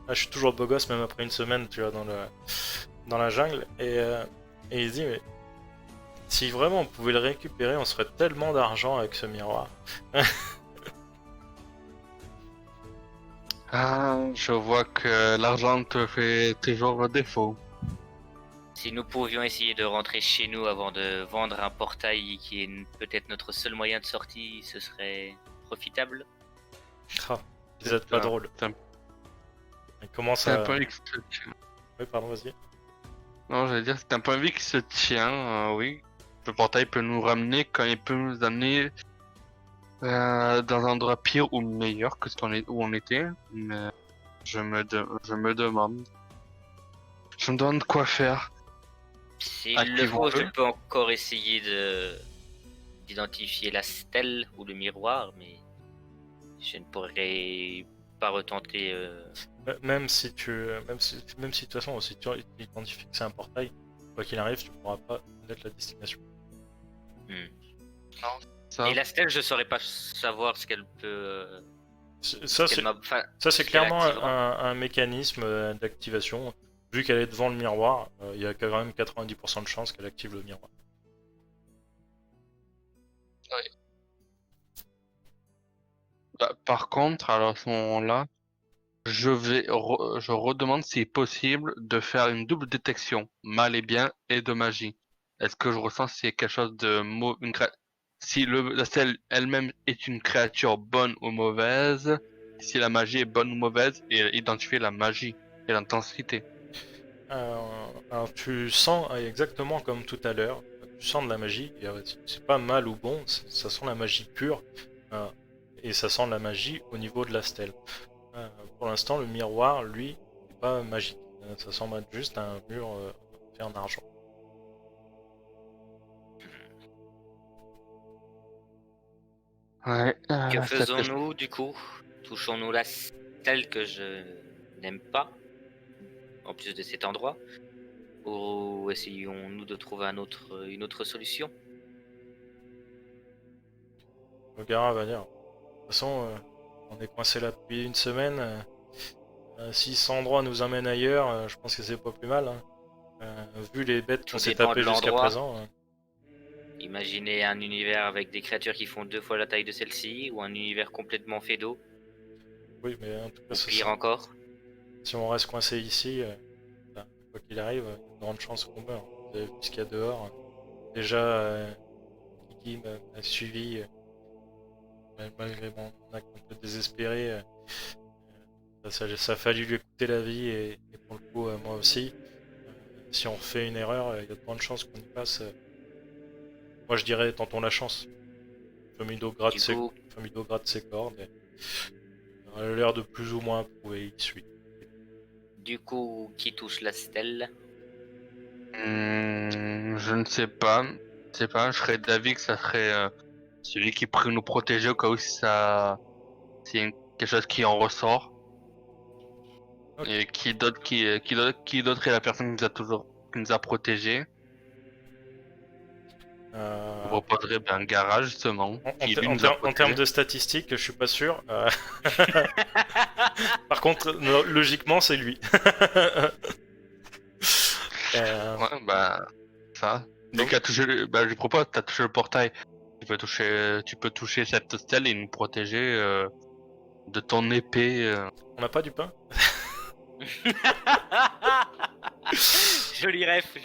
Speaker 1: Ah, je suis toujours beau gosse même après une semaine, tu vois, dans la jungle. Et il se dit, mais si vraiment on pouvait le récupérer, on serait tellement d'argent avec ce miroir.
Speaker 3: Ah, je vois que l'argent te fait toujours défaut.
Speaker 2: Si nous pouvions essayer de rentrer chez nous avant de vendre un portail qui est peut-être notre seul moyen de sortie, ce serait profitable.
Speaker 1: Ah, vous êtes pas drôle. Il commence
Speaker 3: C'est
Speaker 1: à...
Speaker 3: un point de vue qui se tient.
Speaker 1: Oui, pardon, vas-y.
Speaker 3: Non, j'allais dire, c'est un point de vue qui se tient, oui. Le portail peut nous ramener quand il peut nous amener dans un endroit pire ou meilleur que où on était, mais je me demande. Je me demande quoi faire.
Speaker 2: S'il le faut,
Speaker 3: Activons-le.
Speaker 2: je peux encore essayer d'identifier la stèle ou le miroir, mais je ne pourrais pas retenter.
Speaker 1: Même si de toute façon, si tu identifies que c'est un portail, quoi qu'il arrive, tu pourras pas connaître la destination.
Speaker 3: Ça.
Speaker 2: Et la stèle, je saurais pas savoir ce qu'elle peut.
Speaker 1: Ça, c'est clairement
Speaker 2: activera.
Speaker 1: un mécanisme d'activation. Vu qu'elle est devant le miroir, il y a quand même 90% de chances qu'elle active le miroir.
Speaker 3: Bah, par contre, alors à ce moment-là, je redemande s'il est possible de faire une double détection, mal et bien et de magie. Est-ce que je ressens si c'est quelque chose de si la stèle elle-même est une créature bonne ou mauvaise, si la magie est bonne ou mauvaise, et identifier la magie et l'intensité.
Speaker 1: Alors tu sens exactement comme tout à l'heure, tu sens de la magie, et c'est pas mal ou bon, ça sent la magie pure, et ça sent la magie au niveau de la stèle. Pour l'instant, le miroir, lui, n'est pas magique, ça semble être juste un mur fait en argent.
Speaker 3: Ouais,
Speaker 2: Que
Speaker 3: ça fait-
Speaker 2: faisons-nous du coup? Touchons-nous la stèle que je n'aime pas, en plus de cet endroit, ou essayons-nous de trouver une autre solution?
Speaker 1: Le Gara va dire, de toute façon, on est coincé là depuis une semaine, si cet endroit nous emmène ailleurs, je pense que c'est pas plus mal, hein. Vu les bêtes qu'on
Speaker 2: Tout
Speaker 1: s'est
Speaker 2: dépend
Speaker 1: tapées
Speaker 2: de
Speaker 1: jusqu'à
Speaker 2: l'endroit.
Speaker 1: présent.
Speaker 2: Imaginez un univers avec des créatures qui font 2 fois la taille de celle-ci, ou un univers complètement fait d'eau,
Speaker 1: Oui, mais en tout cas,
Speaker 2: ou pire encore.
Speaker 1: si on reste coincé ici, quoi qu'il arrive, il y a de grandes chances qu'on meure. Vous avez vu ce qu'il y a dehors. Déjà, Kiki m'a suivi malgré mon acte un peu désespéré. Ça a fallu lui coûter la vie et pour le coup, moi aussi. Si on fait une erreur, il y a de grandes chances qu'on y passe. Moi, je dirais tentons la chance. Famido gratte ses cordes. Et il a l'air de plus ou moins approuver, il suit.
Speaker 2: Du coup, qui touche la stèle?
Speaker 3: Je ne sais pas. Je serais d'avis que ça serait celui qui pourrait nous protéger au cas où s'il y a quelque chose qui en ressort.
Speaker 1: Ok.
Speaker 3: Et qui d'autre est la personne qui nous a protégés. Je proposerais un garage justement.
Speaker 1: En termes de statistiques, je suis pas sûr. Par contre, logiquement, c'est lui.
Speaker 3: Ouais, bah ça. Dès qu'il a touché je lui propose, t'as touché le portail. Tu peux toucher cette stèle et nous protéger de ton épée.
Speaker 1: On n'a pas du pain?
Speaker 2: Joli ref.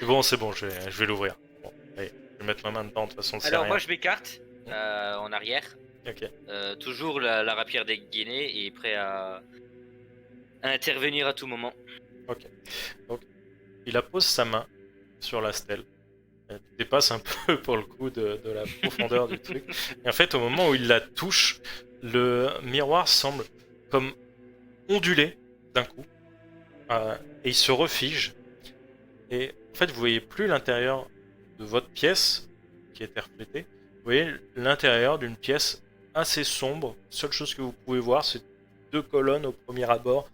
Speaker 1: Bon, c'est bon, je vais l'ouvrir. Bon, allez, je vais mettre ma main dedans, de toute façon, c'est
Speaker 2: Alors
Speaker 1: rien.
Speaker 2: moi je m'écarte en arrière.
Speaker 1: Ok.
Speaker 2: Toujours la rapière dégainée et prêt à intervenir à tout moment.
Speaker 1: Ok. Donc, il appose sa main sur la stèle. Elle dépasse un peu pour le coup de la profondeur du truc. Et en fait, au moment où il la touche, le miroir semble comme ondulé d'un coup. Et il se refige. Et en fait, vous voyez plus l'intérieur de votre pièce qui était reflétée. Vous voyez l'intérieur d'une pièce assez sombre. Seule chose que vous pouvez voir, c'est 2 colonnes au premier abord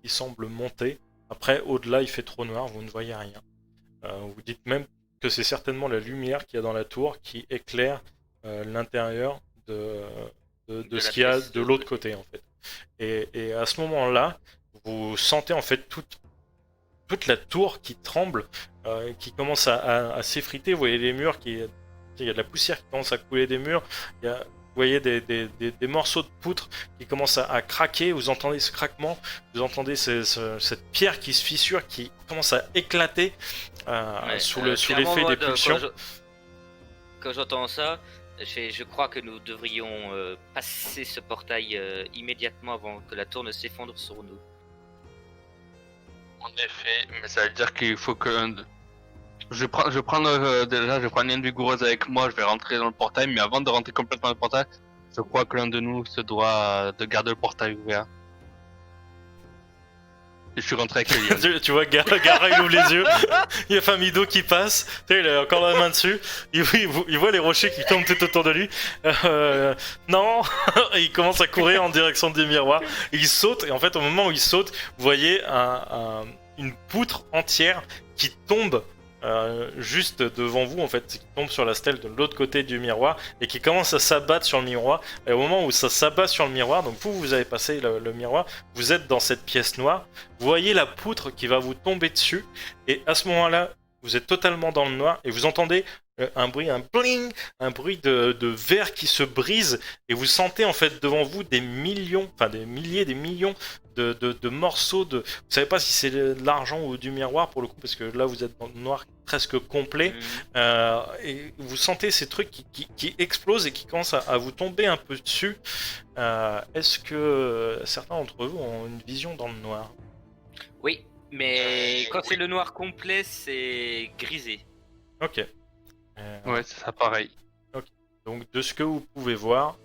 Speaker 1: qui semblent monter. Après, au-delà, il fait trop noir, vous ne voyez rien. Vous dites même que c'est certainement la lumière qu'il y a dans la tour qui éclaire l'intérieur de ce qu'il y a de l'autre côté, en fait. Et à ce moment-là, vous sentez en fait toute la tour qui tremble, qui commence à s'effriter. Vous voyez les murs il y a de la poussière qui commence à couler des murs. Vous voyez des morceaux de poutre qui commencent à craquer. Vous entendez ce craquement, vous entendez cette pierre qui se fissure, qui commence à éclater sous l'effet des pulsions.
Speaker 2: Quand j'entends ça, je crois que nous devrions passer ce portail immédiatement avant que la tour ne s'effondre sur nous.
Speaker 3: En effet, mais ça veut dire qu'il faut que je vais prendre une vigoureuse avec moi, je vais rentrer dans le portail, mais avant de rentrer complètement dans le portail, je crois que l'un de nous se doit de garder le portail ouvert. Et je suis rentré avec les liens.
Speaker 1: Tu vois, Gara il ouvre les yeux, il y a Famido qui passe, il a encore la main dessus, il voit les rochers qui tombent tout autour de lui. Non. Et il commence à courir en direction du miroir. Et il saute, et en fait, au moment où il saute, vous voyez une poutre entière qui tombe juste devant vous, en fait, qui tombe sur la stèle de l'autre côté du miroir et qui commence à s'abattre sur le miroir. Et au moment où ça s'abat sur le miroir, donc vous avez passé le miroir, vous êtes dans cette pièce noire, vous voyez la poutre qui va vous tomber dessus, et à ce moment-là, vous êtes totalement dans le noir et vous entendez un bruit, un bling, un bruit de verre qui se brise, et vous sentez en fait devant vous des millions, enfin des milliers, des millions de morceaux de... Vous savez pas si c'est de l'argent ou du miroir pour le coup, parce que là vous êtes dans le noir presque complet, et vous sentez ces trucs qui explosent et qui commencent à vous tomber un peu dessus. Est-ce que certains d'entre vous ont une vision dans le noir?
Speaker 2: Oui, mais quand c'est le noir complet, c'est grisé.
Speaker 1: Ok.
Speaker 3: Ouais, c'est ça pareil.
Speaker 1: Ok. Donc de ce que vous pouvez voir,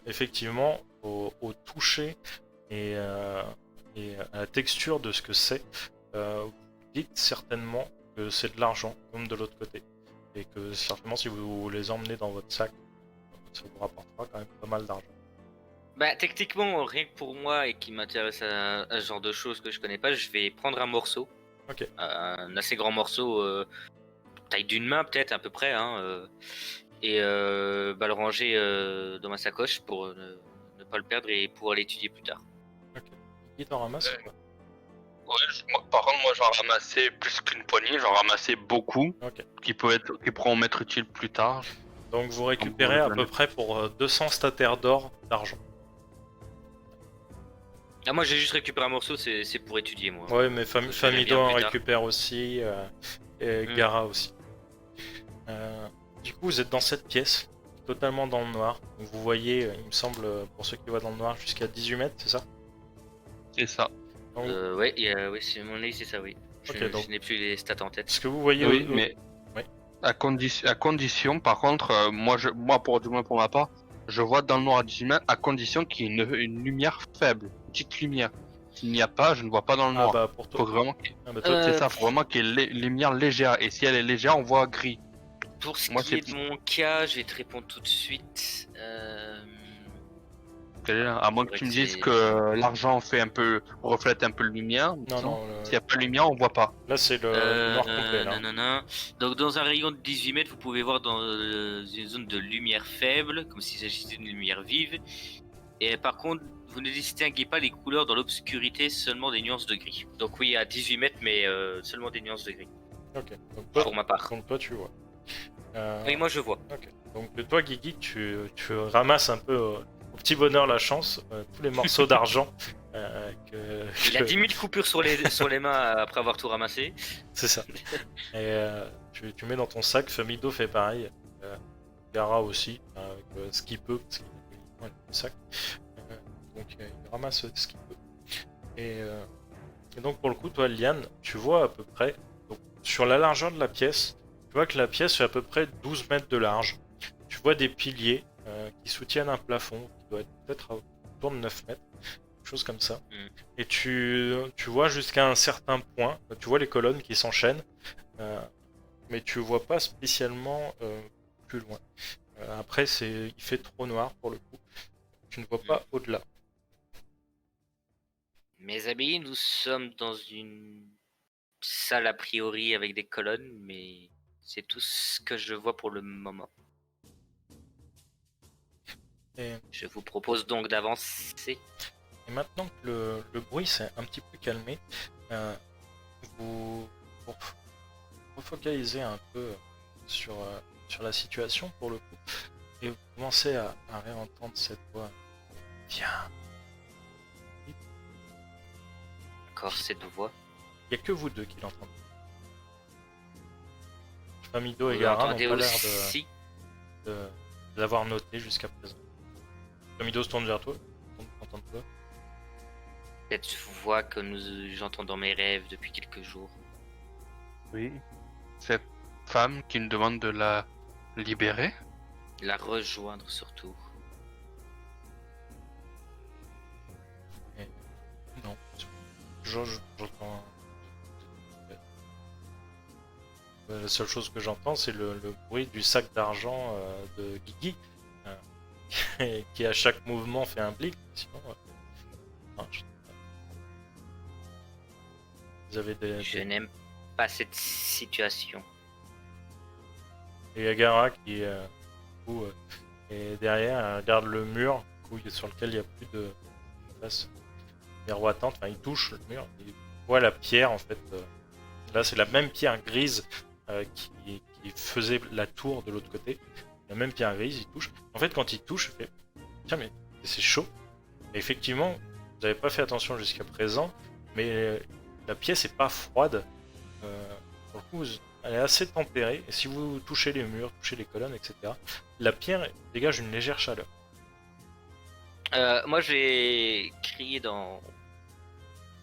Speaker 1: effectivement, au toucher et à la texture de ce que c'est, vous dites certainement que c'est de l'argent, comme de l'autre côté. Et que certainement, si vous les emmenez dans votre sac, ça vous rapportera quand même pas mal d'argent.
Speaker 2: Bah, techniquement, rien que pour moi et qui m'intéresse à ce genre de choses que je connais pas, je vais prendre un morceau.
Speaker 1: Ok.
Speaker 2: Un assez grand morceau, taille d'une main peut-être à peu près, et le ranger dans ma sacoche pour ne pas le perdre et pouvoir l'étudier plus tard.
Speaker 1: Ok. Qui t'en ramasse ou pas?
Speaker 3: Par contre, moi j'en ramassais plus qu'une poignée, j'en ramassais beaucoup,
Speaker 1: Ok.
Speaker 3: qui pourront m'être utiles plus tard.
Speaker 1: Donc vous récupérez à peu près pour 200 stataires d'or d'argent.
Speaker 2: Ah, moi j'ai juste récupéré un morceau, c'est pour étudier moi.
Speaker 1: Ouais, mais
Speaker 2: Je verrai
Speaker 1: Famido
Speaker 2: bien
Speaker 1: en
Speaker 2: plus tard.
Speaker 1: récupère aussi, et
Speaker 2: Hmm.
Speaker 1: Gara aussi. Du coup, vous êtes dans cette pièce, totalement dans le noir. Donc, vous voyez, il me semble, pour ceux qui voient dans le noir, jusqu'à 18 mètres, c'est ça?
Speaker 3: Et ça.
Speaker 1: Donc,
Speaker 2: Ouais, oui, c'est mon avis, c'est ça, oui.
Speaker 1: ok, donc,
Speaker 2: Je n'ai plus les stats en tête.
Speaker 1: ce que vous voyez
Speaker 3: Oui, mais
Speaker 1: ouais.
Speaker 3: à condition, par contre, moi du moins pour ma part, je vois dans le noir à 18 mètres à condition qu'il y ait une lumière faible, une petite lumière. S'il n'y a pas, je ne vois pas dans le
Speaker 1: Ah
Speaker 3: noir.
Speaker 1: bah, pour toi.
Speaker 3: Faut vraiment,
Speaker 1: Ah bah, toi,
Speaker 3: c'est
Speaker 2: Euh,
Speaker 3: ça, faut vraiment qu'il y ait une lumière légère. Et si elle est légère, on voit gris.
Speaker 2: Pour ce
Speaker 3: Moi,
Speaker 2: qui
Speaker 3: c'est
Speaker 2: est de mon cas, je vais te répondre tout de suite.
Speaker 3: à moins que
Speaker 2: Faudrait
Speaker 3: tu me
Speaker 2: que
Speaker 3: dises
Speaker 2: c'est-
Speaker 3: que l'argent fait un peu, reflète un peu la lumière.
Speaker 1: non,
Speaker 3: Disons.
Speaker 1: non,
Speaker 3: S'il n'y a pas de lumière, on voit pas.
Speaker 1: là, c'est le noir complet, là.
Speaker 2: non, non, non. Donc, dans un rayon de 18 mètres, vous pouvez voir dans une zone de lumière faible, comme s'il s'agissait d'une lumière vive. Et par contre, vous ne distinguez pas les couleurs dans l'obscurité, seulement des nuances de gris. Donc, oui, à 18 mètres, mais seulement des nuances de gris,
Speaker 1: Ok, donc toi,
Speaker 2: pour ma part.
Speaker 1: tu vois.
Speaker 2: Oui, moi je vois.
Speaker 1: Ok. Donc toi, Guigui, tu ramasses un peu au petit bonheur la chance tous les morceaux d'argent
Speaker 2: Il a 10 000 coupures sur les mains après avoir tout ramassé.
Speaker 1: C'est ça. Et tu mets dans ton sac. Famido fait pareil. Gara aussi, avec ce qu'il peut, parce qu'il a le sac. Euh, donc il ramasse ce qu'il peut. Et donc pour le coup, toi, Liane, tu vois à peu près, donc, sur la largeur de la pièce, tu vois que la pièce fait à peu près 12 mètres de large. Tu vois des piliers qui soutiennent un plafond qui doit être peut-être autour de 9 mètres, quelque chose comme ça.
Speaker 2: Mm.
Speaker 1: Et tu vois jusqu'à un certain point, tu vois les colonnes qui s'enchaînent, mais tu vois pas spécialement plus loin. Après, il fait trop noir pour le coup. Tu ne vois pas au-delà.
Speaker 2: Mes amis, nous sommes dans une salle a priori avec des colonnes, mais c'est tout ce que je vois pour le moment.
Speaker 1: Et,
Speaker 2: Je vous propose donc d'avancer.
Speaker 1: et maintenant que le bruit s'est un petit peu calmé, euh, pour refocaliser un peu sur la situation pour le coup, et vous commencez à réentendre cette voix. Viens.
Speaker 2: Encore cette voix.
Speaker 1: Il n'y a que vous deux qui l'entendez. Famido et
Speaker 2: Vous
Speaker 1: Gara n'ont
Speaker 2: l'entendez
Speaker 1: pas l'air
Speaker 2: aussi.
Speaker 1: de l'avoir noté jusqu'à présent. Famido se tourne vers toi. T'entends toi.
Speaker 2: Cette voix que j'entends dans mes rêves depuis quelques jours.
Speaker 3: Oui. Cette femme qui me demande de la libérer.
Speaker 2: La rejoindre surtout.
Speaker 1: Non. J'entends. La seule chose que j'entends, c'est le bruit du sac d'argent de Guigui, qui à chaque mouvement fait un blic. Sinon, non, vous avez
Speaker 2: Je n'aime pas cette situation.
Speaker 1: Et Agara qui du coup, est derrière, elle regarde le mur sur lequel il n'y a plus de place miroitante. Enfin, il touche le mur, il voit la pierre en fait. Là, c'est la même pierre grise qui faisait la tour de l'autre côté. La même pierre grise, il touche. En fait, quand il touche, il fait tiens, mais c'est chaud. Et effectivement, vous n'avez pas fait attention jusqu'à présent, mais la pièce est pas froide. Pour le coup, elle est assez tempérée. Et si vous touchez les murs, touchez les colonnes, etc., la pierre dégage une légère chaleur.
Speaker 2: Moi, je vais crier dans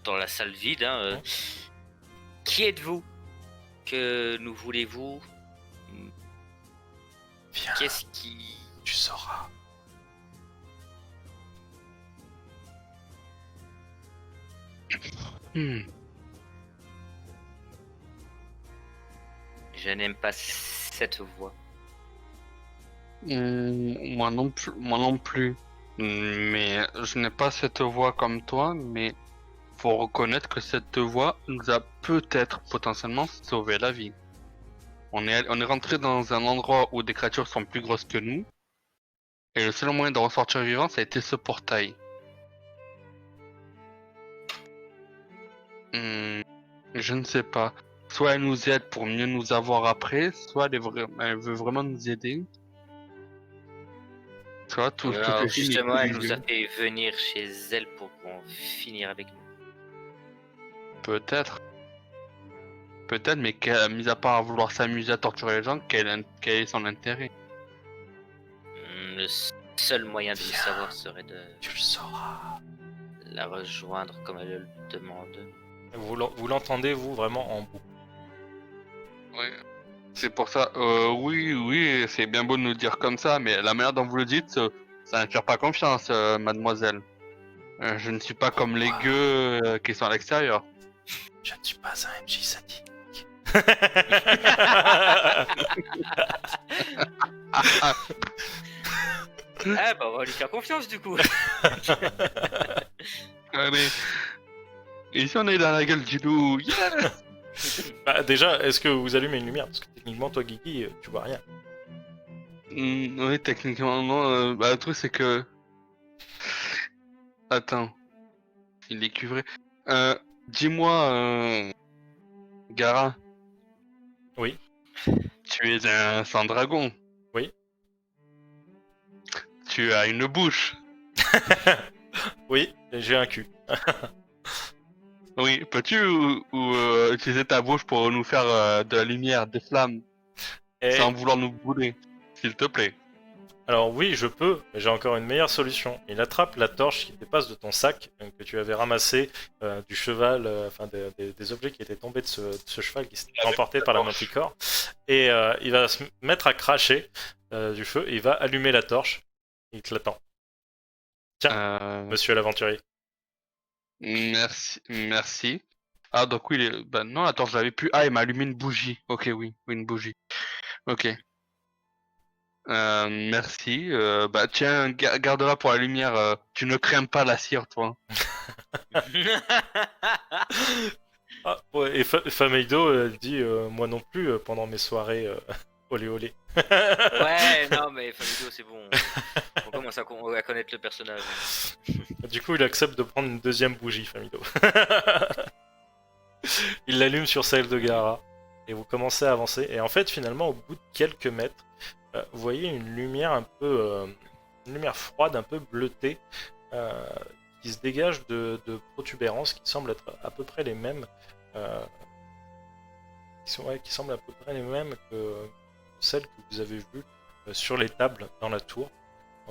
Speaker 2: la salle vide.
Speaker 1: Ouais.
Speaker 2: Qui êtes-vous? Que nous voulez-vous?
Speaker 1: Viens,
Speaker 2: Qu'est-ce qui...
Speaker 1: tu sauras.
Speaker 2: Je n'aime pas cette voix.
Speaker 3: Moi non plus, moi non plus. Mais je n'ai pas cette voix comme toi, mais faut reconnaître que cette voix nous a peut-être potentiellement sauvé la vie. On est rentré dans un endroit où des créatures sont plus grosses que nous, et le seul moyen de ressortir vivant, ça a été ce portail. Je ne sais pas. Soit elle nous aide pour mieux nous avoir après, soit elle veut vraiment nous aider. Tu vois, tout
Speaker 2: Alors,
Speaker 3: le film est
Speaker 2: justement, elle nous
Speaker 3: colligé.
Speaker 2: a fait venir chez elle pour en finir avec nous.
Speaker 3: Peut-être. Peut-être, mais mis à part vouloir s'amuser à torturer les gens, quel est son intérêt?
Speaker 2: Le seul moyen de le
Speaker 1: Viens.
Speaker 2: savoir serait de
Speaker 1: Tu le sauras.
Speaker 2: la rejoindre comme elle le demande.
Speaker 1: Vous l'entendez, vous, vraiment en boucle.
Speaker 3: Oui. C'est pour ça, oui, c'est bien beau de nous le dire comme ça, mais la manière dont vous le dites, ça n'inspire pas confiance, mademoiselle. Je ne suis pas comme les gueux qui sont à l'extérieur.
Speaker 1: Je ne suis pas un MJ sadique.
Speaker 2: Ah bah on va lui faire confiance du coup.
Speaker 3: Allez. Ici on est dans la gueule du loup. Yeah.
Speaker 1: Bah, déjà, est-ce que vous allumez une lumière? Parce que techniquement, toi, Guigui, tu vois rien.
Speaker 3: Oui, techniquement, non. Le truc c'est que... Attends. Il est cuivré. Dis-moi, Gara.
Speaker 1: Oui.
Speaker 3: Tu es un sans-dragon.
Speaker 1: Oui.
Speaker 3: Tu as une bouche.
Speaker 1: Oui, j'ai un cul.
Speaker 3: Oui, peux-tu utiliser ta bouche pour nous faire de la lumière, des flammes,
Speaker 1: Et...
Speaker 3: sans vouloir nous brûler, s'il te plaît?
Speaker 1: Alors oui, je peux, mais j'ai encore une meilleure solution. Il attrape la torche qui dépasse de ton sac, que tu avais ramassé du cheval, enfin des objets qui étaient tombés de ce cheval qui s'était emporté par la manticore, et il va se mettre à cracher du feu, et il va allumer la torche, il te l'attend. Tiens, monsieur l'aventurier.
Speaker 3: Merci. Ah, donc oui, bah non, attends, je l'avais plus. Ah, il m'a allumé une bougie. Ok, oui, une bougie. Ok. Merci. Bah tiens, garde-la pour la lumière. Tu ne crains pas la cire, toi.
Speaker 1: Ah, ouais, et Fameido dit moi non plus pendant mes soirées olé olé.
Speaker 2: Ouais, non mais Famido c'est bon. On commence à connaître le personnage.
Speaker 1: Du coup, il accepte de prendre une deuxième bougie, Famido. Il l'allume sur celle de Gara et vous commencez à avancer. Et en fait, finalement, au bout de quelques mètres, vous voyez une lumière un peu, une lumière froide, un peu bleutée, qui se dégage de protubérances qui semblent être à peu près les mêmes, qui semblent à peu près les mêmes que celles que vous avez vues sur les tables dans la tour.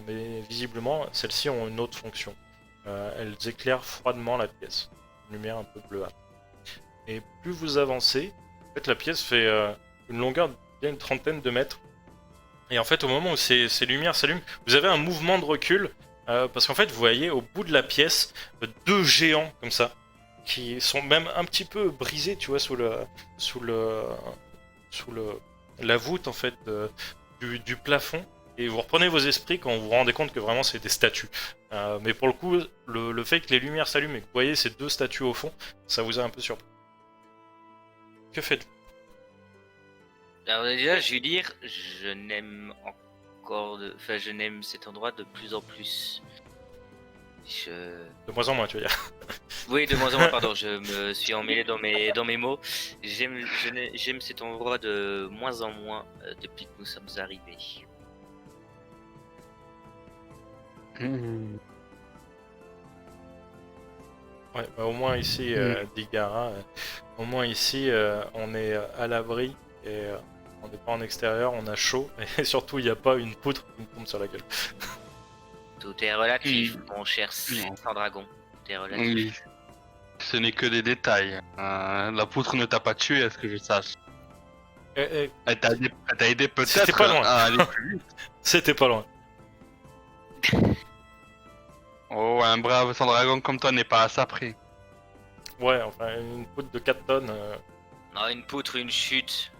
Speaker 1: Mais visiblement, celles-ci ont une autre fonction. Elles éclairent froidement la pièce, une lumière un peu bleuâtre. Et plus vous avancez, en fait, la pièce fait une longueur de bien une trentaine de mètres. Et en fait, au moment où ces lumières s'allument, vous avez un mouvement de recul, parce qu'en fait, vous voyez au bout de la pièce deux géants comme ça, qui sont même un petit peu brisés, tu vois, sous la voûte en fait du plafond. Et vous reprenez vos esprits quand vous vous rendez compte que vraiment c'est des statues. Mais pour le coup, le fait que les lumières s'allument et que vous voyez ces deux statues au fond, ça vous a un peu surpris. Que faites-vous?
Speaker 2: Alors déjà, je vais dire, je n'aime enfin je n'aime cet endroit de plus en plus.
Speaker 1: De moins en moins, tu veux dire.
Speaker 2: Oui, de moins en moins, pardon, je me suis emmêlé dans mes mots. J'aime cet endroit de moins en moins depuis que nous sommes arrivés.
Speaker 1: Ouais, bah, au moins ici, dit Gara, au moins ici, on est à l'abri et on n'est pas en extérieur, on a chaud et surtout il n'y a pas une poutre qui me tombe sur la gueule.
Speaker 2: Tout est relatif, mon cher sans dragon. Tout est relatif.
Speaker 3: Oui. Ce n'est que des détails. La poutre ne t'a pas tué, à ce que je sache. Elle t'a aidé peut-être
Speaker 1: C'était pas loin.
Speaker 3: à aller plus vite.
Speaker 1: C'était pas loin.
Speaker 3: Oh, un brave sans dragon comme toi n'est pas à ça près.
Speaker 1: Ouais, enfin une poutre de 4 tonnes.
Speaker 2: Non, une poutre, une chute.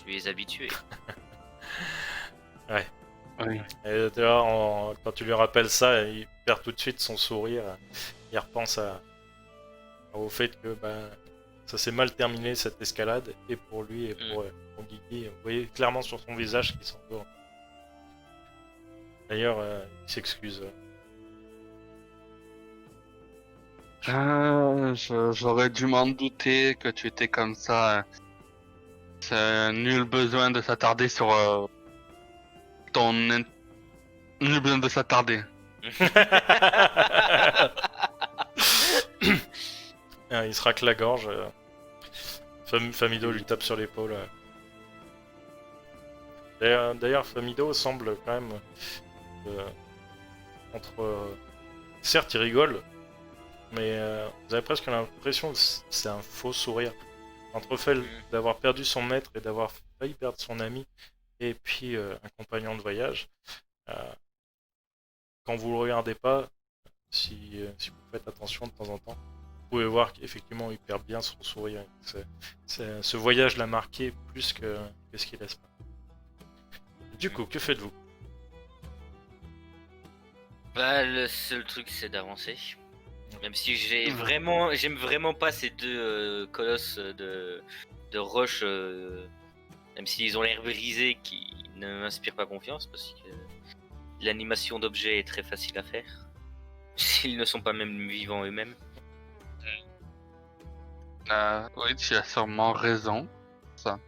Speaker 2: Tu es habitué.
Speaker 1: Ouais.
Speaker 3: Oui.
Speaker 1: Et tu vois, quand tu lui rappelles ça, il perd tout de suite son sourire. Il repense au fait que ça s'est mal terminé cette escalade, et pour lui et pour Guigui. Vous voyez clairement sur son visage qu'il s'endort. D'ailleurs, il s'excuse.
Speaker 3: J'aurais dû m'en douter que tu étais comme ça. C'est nul besoin de s'attarder sur ton Nul besoin de s'attarder.
Speaker 1: Ah, il se racle la gorge. Famido lui tape sur l'épaule. D'ailleurs, Famido semble quand même entre. Certes, il rigole, mais vous avez presque l'impression que c'est un faux sourire. Entre le fait d'avoir perdu son maître et d'avoir failli perdre son ami, et puis un compagnon de voyage, quand vous le regardez pas, si vous faites attention de temps en temps, vous pouvez voir qu'effectivement il perd bien son sourire. Ce voyage l'a marqué plus que ce qu'il laisse pas. Du coup, que faites-vous?
Speaker 2: Bah, le seul truc c'est d'avancer. Même si j'aime vraiment pas ces deux colosses de roche, même s'ils ont l'air brisés, qui ne m'inspirent pas confiance parce que l'animation d'objets est très facile à faire. S'ils ne sont pas même vivants eux-mêmes.
Speaker 3: Oui, tu as sûrement raison. Ça.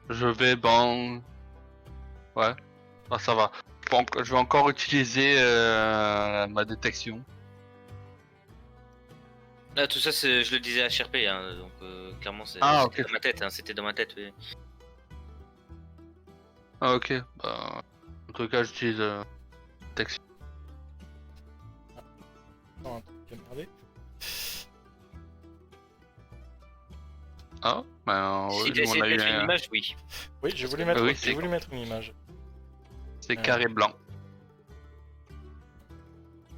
Speaker 3: Je vais, bon... Ouais, ah, ça va. Je vais encore utiliser ma détection.
Speaker 2: Ah, tout ça, je le disais à HRP, hein, donc clairement c'était
Speaker 3: ok.
Speaker 2: dans ma tête, hein, c'était dans ma tête. Oui.
Speaker 3: Ah, ok, bah... En tout cas, j'utilise détection.
Speaker 1: Non, un truc qui a merdé.
Speaker 3: Ah, ben
Speaker 2: Si
Speaker 3: oui,
Speaker 2: tu essaies
Speaker 3: on a
Speaker 2: de
Speaker 3: eu
Speaker 2: mettre une
Speaker 3: un...
Speaker 2: image, oui.
Speaker 1: Oui, j'ai voulu
Speaker 3: Oui,
Speaker 1: mettre une image.
Speaker 3: C'est carré blanc.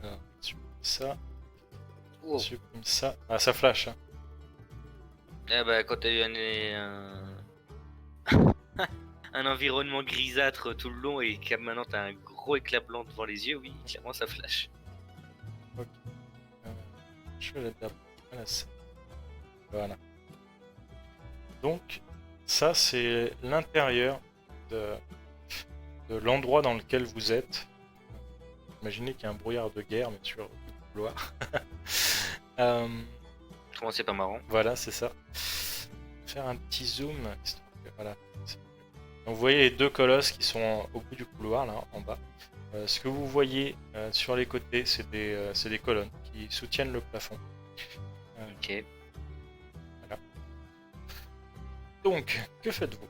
Speaker 1: Alors, supprime ça,
Speaker 2: Oh.
Speaker 1: supprime ça. Ah, ça flash. Hein.
Speaker 2: Ah bah quand t'as eu un environnement grisâtre tout le long et que maintenant t'as un gros éclat blanc devant les yeux, oui, clairement ça flash.
Speaker 1: Je vais l'adapter à la scène. Voilà. Donc, ça c'est l'intérieur de l'endroit dans lequel vous êtes. Imaginez qu'il y a un brouillard de guerre, mais sur le couloir.
Speaker 2: Comment c'est pas marrant.
Speaker 1: Voilà, c'est ça. Faire un petit zoom. Voilà. Donc, vous voyez les deux colosses qui sont au bout du couloir, là, en bas. Ce que vous voyez sur les côtés, c'est des colonnes qui soutiennent le plafond.
Speaker 2: Ok.
Speaker 1: Voilà. Donc, que faites-vous?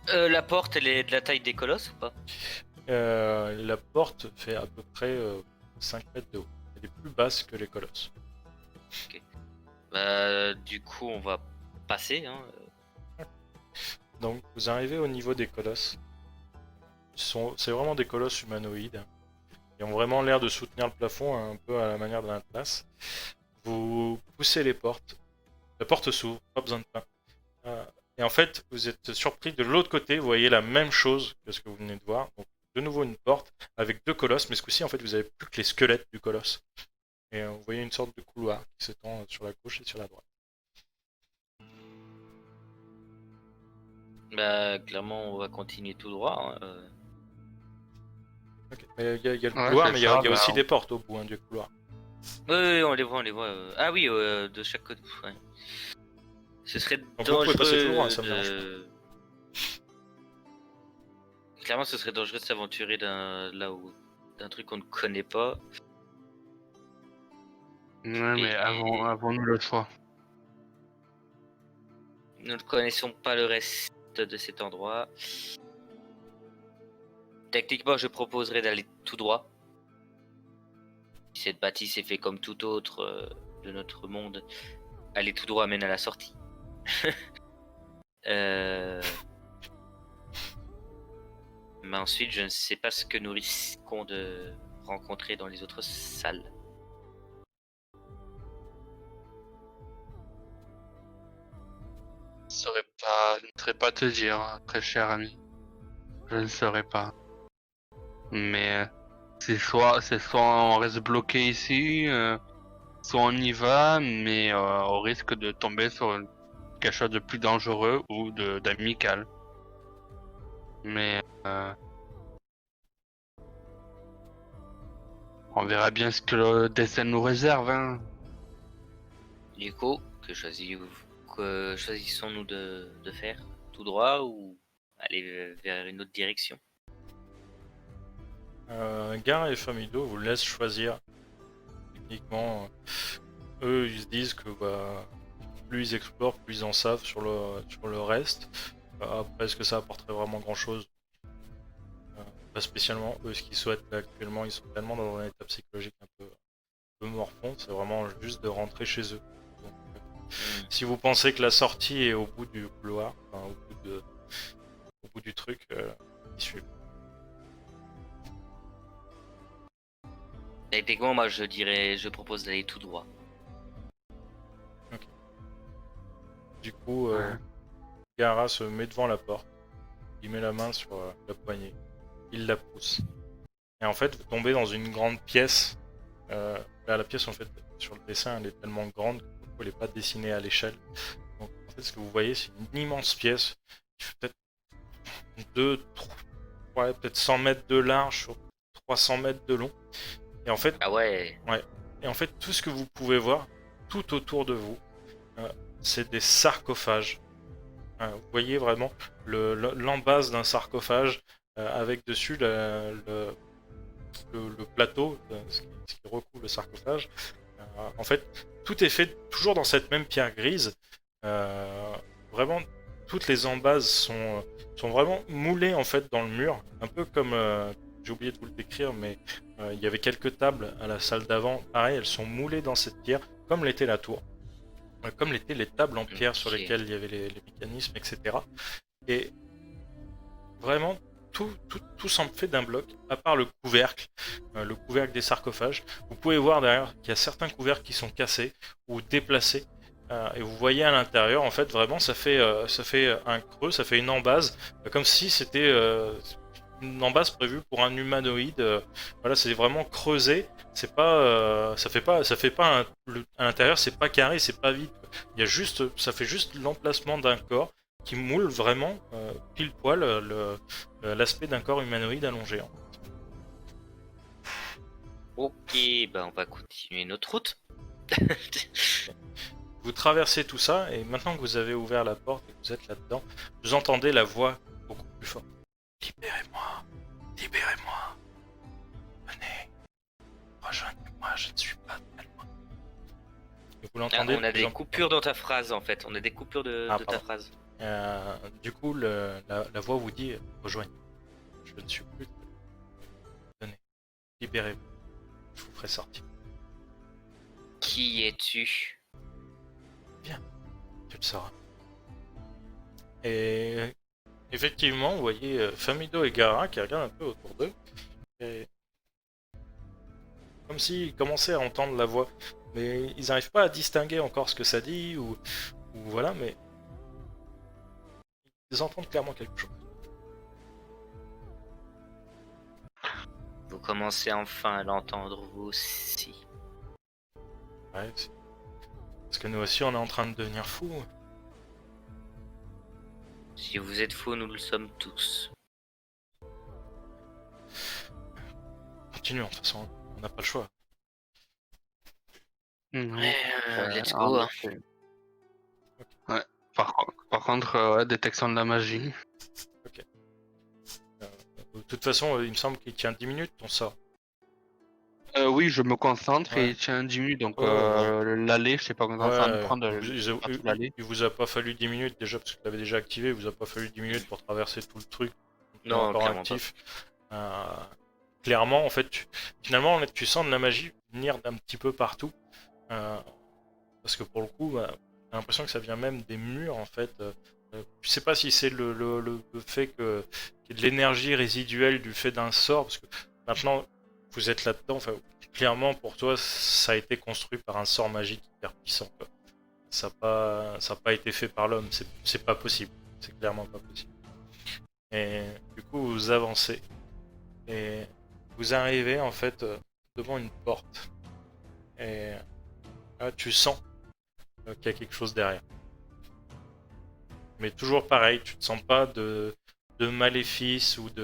Speaker 2: La porte, elle est de la taille des colosses ou pas?
Speaker 1: La porte fait à peu près 5 mètres de haut. Elle est plus basse que les colosses.
Speaker 2: Bah, du coup, on va passer. Hein.
Speaker 1: Donc, vous arrivez au niveau des colosses. C'est vraiment des colosses humanoïdes. Ils ont vraiment l'air de soutenir le plafond, un peu à la manière de l'Atlas. Vous poussez les portes. La porte s'ouvre, pas besoin de pain. Et en fait, vous êtes surpris de l'autre côté, vous voyez la même chose que ce que vous venez de voir. Donc, de nouveau une porte avec deux colosses, mais ce coup-ci, en fait, vous avez plus que les squelettes du colosse. Et vous voyez une sorte de couloir qui s'étend sur la gauche et sur la droite.
Speaker 2: Bah, clairement, on va continuer tout droit. Hein.
Speaker 1: Okay. Il y a le
Speaker 3: Ouais,
Speaker 1: couloir, mais il y a aussi
Speaker 3: bah,
Speaker 1: des portes au bout du couloir.
Speaker 2: Oui, on les voit, on les voit. Ah oui, de chaque côté. Ouais. Ce serait
Speaker 1: Donc vous
Speaker 2: dangereux.
Speaker 1: pouvez passer tout droit, ça me dérange
Speaker 2: Clairement, ce serait dangereux de s'aventurer d'un truc qu'on ne connaît pas.
Speaker 3: Ouais, mais avons-nous le choix?
Speaker 2: Nous ne connaissons pas le reste de cet endroit. Techniquement, je proposerais d'aller tout droit. Cette bâtisse est faite comme tout autre de notre monde. Aller tout droit mène à la sortie. Mais ensuite, je ne sais pas ce que nous risquons de rencontrer dans les autres salles.
Speaker 3: Je ne saurais pas te dire, très cher ami. Je ne saurais pas. Mais c'est soit on reste bloqué ici, soit on y va, mais au risque de tomber sur quelque chose de plus dangereux ou d'amical. Mais on verra bien ce que le destin nous réserve. Hein.
Speaker 2: Du coup, que choisissons-nous de faire? Tout droit ou aller vers une autre direction?
Speaker 1: Gar et Famido vous laissent choisir. Techniquement, eux ils se disent que plus ils explorent, plus ils en savent sur le reste. Après, est-ce que ça apporterait vraiment grand chose? Pas spécialement. Eux, ce qu'ils souhaitent là, actuellement, ils sont tellement dans un état psychologique un peu morfond, c'est vraiment juste de rentrer chez eux. Donc, si vous pensez que la sortie est au bout du couloir, enfin, au bout du truc, ils suivent.
Speaker 2: Techniquement, moi je propose d'aller tout droit.
Speaker 1: Du coup,
Speaker 3: Ouais.
Speaker 1: Gara se met devant la porte, il met la main sur la poignée, il la pousse. Et en fait, vous tombez dans une grande pièce. Là, la pièce, en fait, sur le dessin, elle est tellement grande que vous elle n'est pas dessinée à l'échelle. Donc, en fait, ce que vous voyez, c'est une immense pièce qui fait peut-être 100 mètres de large sur 300 mètres de long. Et en fait,
Speaker 2: Ah ouais.
Speaker 1: tout ce que vous pouvez voir, tout autour de vous, c'est des sarcophages. Vous voyez vraiment l'embase d'un sarcophage avec dessus le plateau, ce qui recouvre le sarcophage. En fait, tout est fait toujours dans cette même pierre grise. Vraiment, toutes les embases sont vraiment moulées en fait dans le mur, un peu comme j'ai oublié de vous le décrire, mais il y avait quelques tables à la salle d'avant. Pareil, elles sont moulées dans cette pierre, comme l'était la tour, comme l'étaient les tables en pierre sur
Speaker 2: Ok.
Speaker 1: lesquelles il y avait les mécanismes, etc. Et vraiment, tout semble fait d'un bloc, à part le couvercle des sarcophages. Vous pouvez voir derrière qu'il y a certains couvercles qui sont cassés ou déplacés. Et vous voyez à l'intérieur, en fait, vraiment, ça fait un creux, ça fait une embase, comme si c'était une embase prévue pour un humanoïde. Voilà, c'est vraiment creusé. C'est pas, ça fait pas à l'intérieur, c'est pas carré, c'est pas vide. Il y a juste, ça fait juste l'emplacement d'un corps qui moule vraiment pile poil l'aspect d'un corps humanoïde allongé.
Speaker 2: Ok, on va continuer notre route.
Speaker 1: Vous traversez tout ça et maintenant que vous avez ouvert la porte et que vous êtes là-dedans, vous entendez la voix beaucoup plus forte. Libérez-moi, libérez-moi, venez, rejoignez-moi, je ne suis pas très loin. Et vous l'entendez.
Speaker 2: On a des coupures dans ta phrase en fait. On a des coupures de ta
Speaker 1: pardon.
Speaker 2: phrase.
Speaker 1: Du coup, la voix vous dit rejoignez. Je ne suis plus. Venez, libérez-vous. Je vous ferai sortir.
Speaker 2: Qui es-tu?
Speaker 1: Tu le sauras. Et effectivement, vous voyez Famido et Gara qui regardent un peu autour d'eux. Et comme s'ils commençaient à entendre la voix. Mais ils n'arrivent pas à distinguer encore ce que ça dit ou voilà, mais ils entendent clairement quelque chose.
Speaker 2: Vous commencez enfin à l'entendre vous aussi.
Speaker 1: Ouais, parce que nous aussi on est en train de devenir fous.
Speaker 2: Si vous êtes faux, nous le sommes tous.
Speaker 1: Continuons, de toute façon, on n'a pas le choix.
Speaker 2: Let's
Speaker 3: En
Speaker 2: go. Hein.
Speaker 3: effet. Ouais. Par contre, détection de la magie.
Speaker 1: De toute façon, il me semble qu'il tient 10 minutes ton sort.
Speaker 3: Oui, je me concentre
Speaker 1: Ouais.
Speaker 3: et il tient 10 minutes, donc
Speaker 1: Ouais.
Speaker 3: l'aller, je sais pas combien ça va me prendre.
Speaker 1: Il vous a pas fallu 10 minutes déjà, parce que tu l'avais déjà activé, il vous a pas fallu 10 minutes pour traverser tout le truc.
Speaker 2: Non,
Speaker 1: encore
Speaker 2: clairement
Speaker 1: actif. Clairement, en fait, finalement, tu sens de la magie venir d'un petit peu partout. Parce que pour le coup, j'ai l'impression que ça vient même des murs, en fait. Je sais pas si c'est le fait qu'il y ait de l'énergie résiduelle du fait d'un sort, parce que maintenant, vous êtes là-dedans, enfin, clairement, pour toi, ça a été construit par un sort magique hyper puissant, quoi. Ça n'a pas été fait par l'homme, c'est pas possible. C'est clairement pas possible. Et du coup, vous avancez. Et vous arrivez, en fait, devant une porte. Et là, tu sens qu'il y a quelque chose derrière. Mais toujours pareil, tu ne sens pas de maléfice ou tu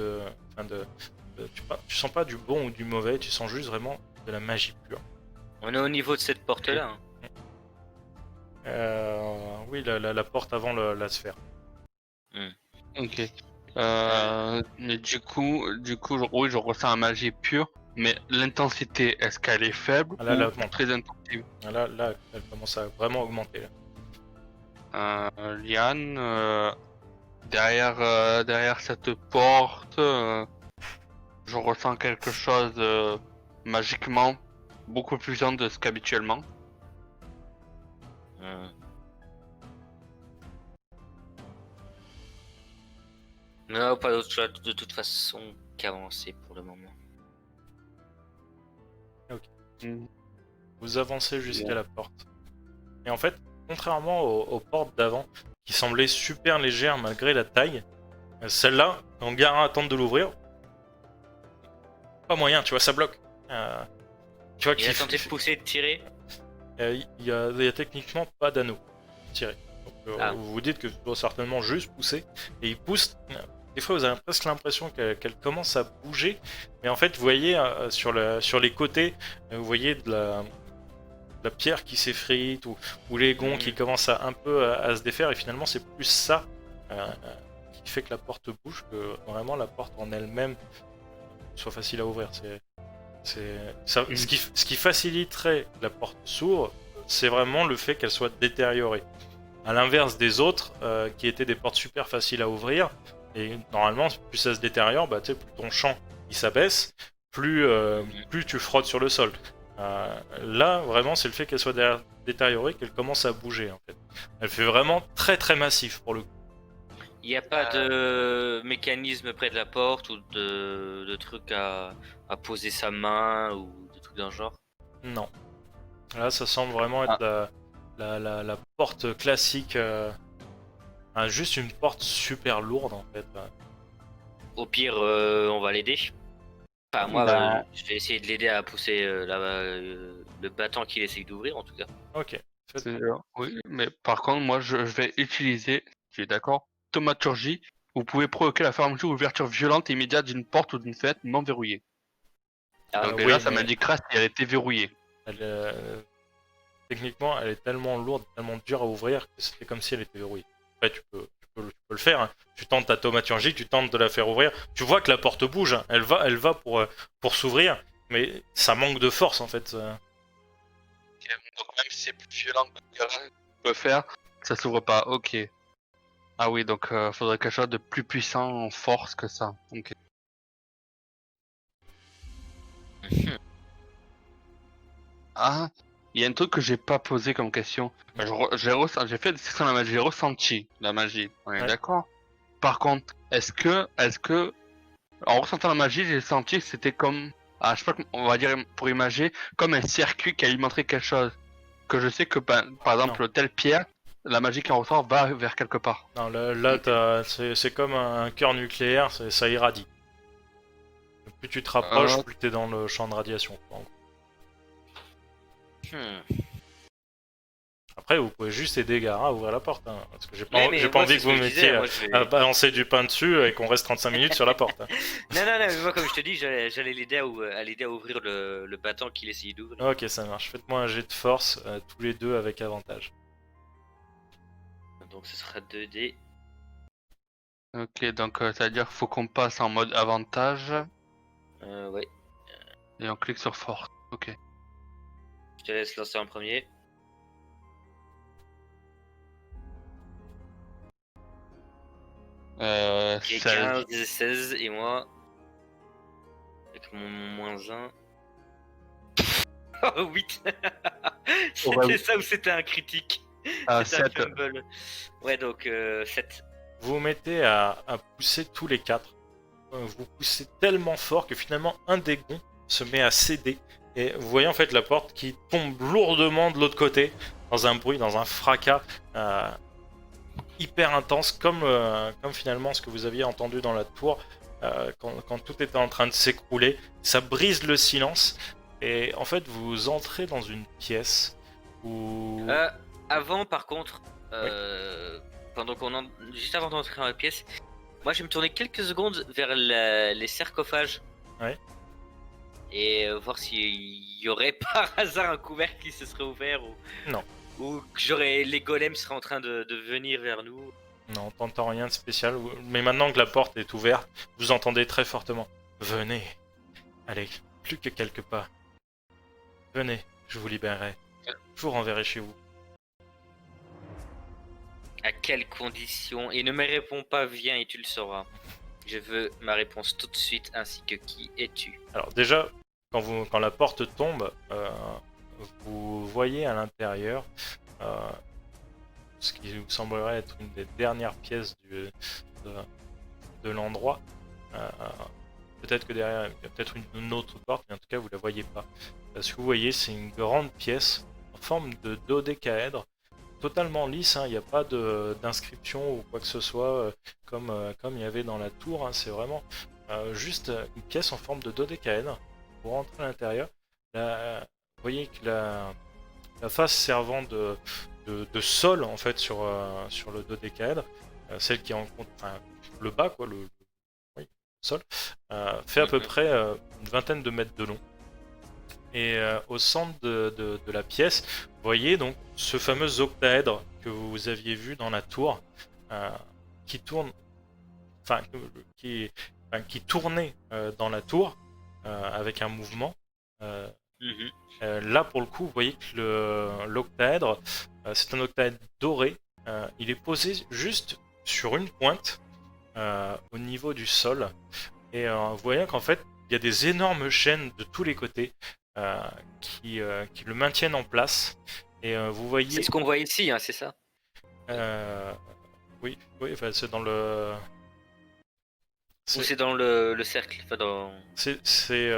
Speaker 1: sens pas du bon ou du mauvais, tu sens juste vraiment de la magie pure.
Speaker 2: On est au niveau de cette porte-là. Hein.
Speaker 1: Oui, la porte avant la sphère.
Speaker 3: Ok. Mais oui, je ressens la magie pure, mais l'intensité, est-ce qu'elle est faible
Speaker 1: Ah, là, elle
Speaker 3: ou
Speaker 1: augmente.
Speaker 3: très intensive?
Speaker 1: Là, elle commence à vraiment augmenter. Là.
Speaker 3: Liane, derrière cette porte, je ressens quelque chose magiquement beaucoup plus puissant de ce qu'habituellement.
Speaker 2: Non, pas d'autre choix de toute façon qu'avancer pour le moment.
Speaker 1: Vous avancez jusqu'à la porte. Et en fait, contrairement aux portes d'avant, qui semblaient super légères malgré la taille, celle-là, quand Gara tente de l'ouvrir, pas moyen, tu vois, ça bloque. Tu vois
Speaker 2: Il a tenté de pousser, de tirer.
Speaker 1: Il y a techniquement pas d'anneau tiré. Donc, vous vous dites que tu dois certainement juste pousser. Et il pousse. Des fois, vous avez presque l'impression qu'elle commence à bouger. Mais en fait, vous voyez sur les côtés, vous voyez de la pierre qui s'effrite ou les gonds qui commencent un peu à se défaire. Et finalement, c'est plus ça qui fait que la porte bouge que vraiment la porte en elle-même soit facile à ouvrir. Ce qui faciliterait que la porte s'ouvre, c'est vraiment le fait qu'elle soit détériorée. À l'inverse des autres, qui étaient des portes super faciles à ouvrir, et normalement, plus ça se détériore, plus ton champ il s'abaisse, plus tu frottes sur le sol. Là, vraiment, c'est le fait qu'elle soit détériorée qu'elle commence à bouger. En fait. Elle fait vraiment très très massif pour le coup.
Speaker 2: Il n'y a pas de mécanisme près de la porte ou de truc à poser sa main ou de trucs d'un genre?
Speaker 1: Non. Là, ça semble vraiment être la porte classique. Juste une porte super lourde en fait.
Speaker 2: Au pire, on va l'aider. Enfin, moi, je vais essayer de l'aider à pousser le battant qu'il essaye d'ouvrir en tout cas.
Speaker 1: Ok.
Speaker 3: Oui, mais par contre, moi je vais utiliser, tu es d'accord, thaumaturgie. Vous pouvez provoquer la fermeture ou ouverture violente et immédiate d'une porte ou d'une fenêtre non verrouillée. Donc déjà, ça m'indiquera si elle était verrouillée.
Speaker 1: Techniquement, elle est tellement lourde, tellement dure à ouvrir que c'était comme si elle était verrouillée. Après, tu peux le faire. Hein. Tu tentes ta thaumaturgie, tu tentes de la faire ouvrir. Tu vois que la porte bouge. Hein. Elle va pour s'ouvrir, mais ça manque de force en fait.
Speaker 3: Donc même si c'est plus violent que ce que je peux faire, ça s'ouvre pas. Ok. Ah oui, donc faudrait quelque chose de plus puissant en force que ça. Ok. Ah, il y a un truc que j'ai pas posé comme question. J'ai fait des sessions de la magie, j'ai ressenti la magie. On est d'accord? Par contre, est-ce que, en ressentant la magie, j'ai senti que c'était comme, je sais pas, on va dire pour imaginer, comme un circuit qui alimenterait quelque chose. Que je sais que, par exemple, telle pierre, la magie qui en ressort va vers quelque part.
Speaker 1: Non, là c'est comme un cœur nucléaire, ça irradie. Plus tu te rapproches, plus t'es dans le champ de radiation. Après, vous pouvez juste aider Gara à ouvrir la porte, hein, parce que j'ai pas envie que vous me mettiez à balancer du pain dessus et qu'on reste 35 minutes sur la porte. Hein.
Speaker 2: Non, mais moi, comme je te dis, j'allais l'aider à ouvrir le battant qu'il essayait d'ouvrir.
Speaker 1: Ok, ça marche. Faites-moi un jet de force, tous les deux avec avantage.
Speaker 2: Donc, ce sera 2D.
Speaker 3: Ok, donc ça veut dire qu'il faut qu'on passe en mode avantage.
Speaker 2: Ouais.
Speaker 3: Et on clique sur force. Ok.
Speaker 2: Je te laisse lancer en premier.
Speaker 3: Euh,
Speaker 2: 15, 16 et moi avec mon moins 1. Oh 8. C'était ça ou c'était un critique? C'était
Speaker 3: 7.
Speaker 2: un fumble. Ouais, donc 7.
Speaker 1: Vous vous mettez à pousser tous les quatre. Vous poussez tellement fort que finalement un des gonds se met à céder. Et vous voyez en fait la porte qui tombe lourdement de l'autre côté, dans un bruit, dans un fracas hyper intense, comme finalement ce que vous aviez entendu dans la tour quand tout était en train de s'écrouler. Ça brise le silence et en fait vous entrez dans une pièce où...
Speaker 2: Avant par contre, juste avant d'entrer dans la pièce, moi je vais me tourner quelques secondes vers les sarcophages.
Speaker 1: Ouais.
Speaker 2: Et voir s'il y aurait par hasard un couvercle qui se serait ouvert ou...
Speaker 1: Non.
Speaker 2: Ou que les golems seraient en train de venir vers nous.
Speaker 1: Non, t'entends rien de spécial, mais maintenant que la porte est ouverte, vous entendez très fortement. Venez, allez, plus que quelques pas. Venez, je vous libérerai. Je vous renverrai chez vous.
Speaker 2: À quelles conditions? Et ne me réponds pas, viens et tu le sauras. Je veux ma réponse tout de suite, ainsi que qui es-tu?
Speaker 1: Alors déjà, quand la porte tombe, vous voyez à l'intérieur ce qui vous semblerait être une des dernières pièces de l'endroit. Peut-être que derrière, il y a peut-être une autre porte, mais en tout cas, vous la voyez pas. Ce que vous voyez, c'est une grande pièce en forme de dodécaèdre, totalement lisse, hein, il n'y a pas d'inscription ou quoi que ce soit comme il y avait dans la tour, hein, c'est vraiment juste une pièce en forme de dodécaèdre. Vous rentrez à l'intérieur, vous voyez que la face servant de sol en fait sur le dodécaèdre, celle qui rencontre enfin, le bas, quoi, oui, le sol, fait à peu près une vingtaine de mètres de long. Et au centre de la pièce, vous voyez donc ce fameux octaèdre que vous aviez vu dans la tour, euh, qui tourne, enfin qui tournait dans la tour avec un mouvement. Euh, Là pour le coup, vous voyez que l'octaèdre, c'est un octaèdre doré. Il est posé juste sur une pointe au niveau du sol. Et vous voyez qu'en fait, il y a des énormes chaînes de tous les côtés qui le maintiennent en place. Et vous voyez.
Speaker 2: C'est ce qu'on voit ici, hein, c'est ça?
Speaker 1: Oui, enfin, c'est dans le.
Speaker 2: Ou c'est dans le cercle? Enfin, dans...
Speaker 1: C'est.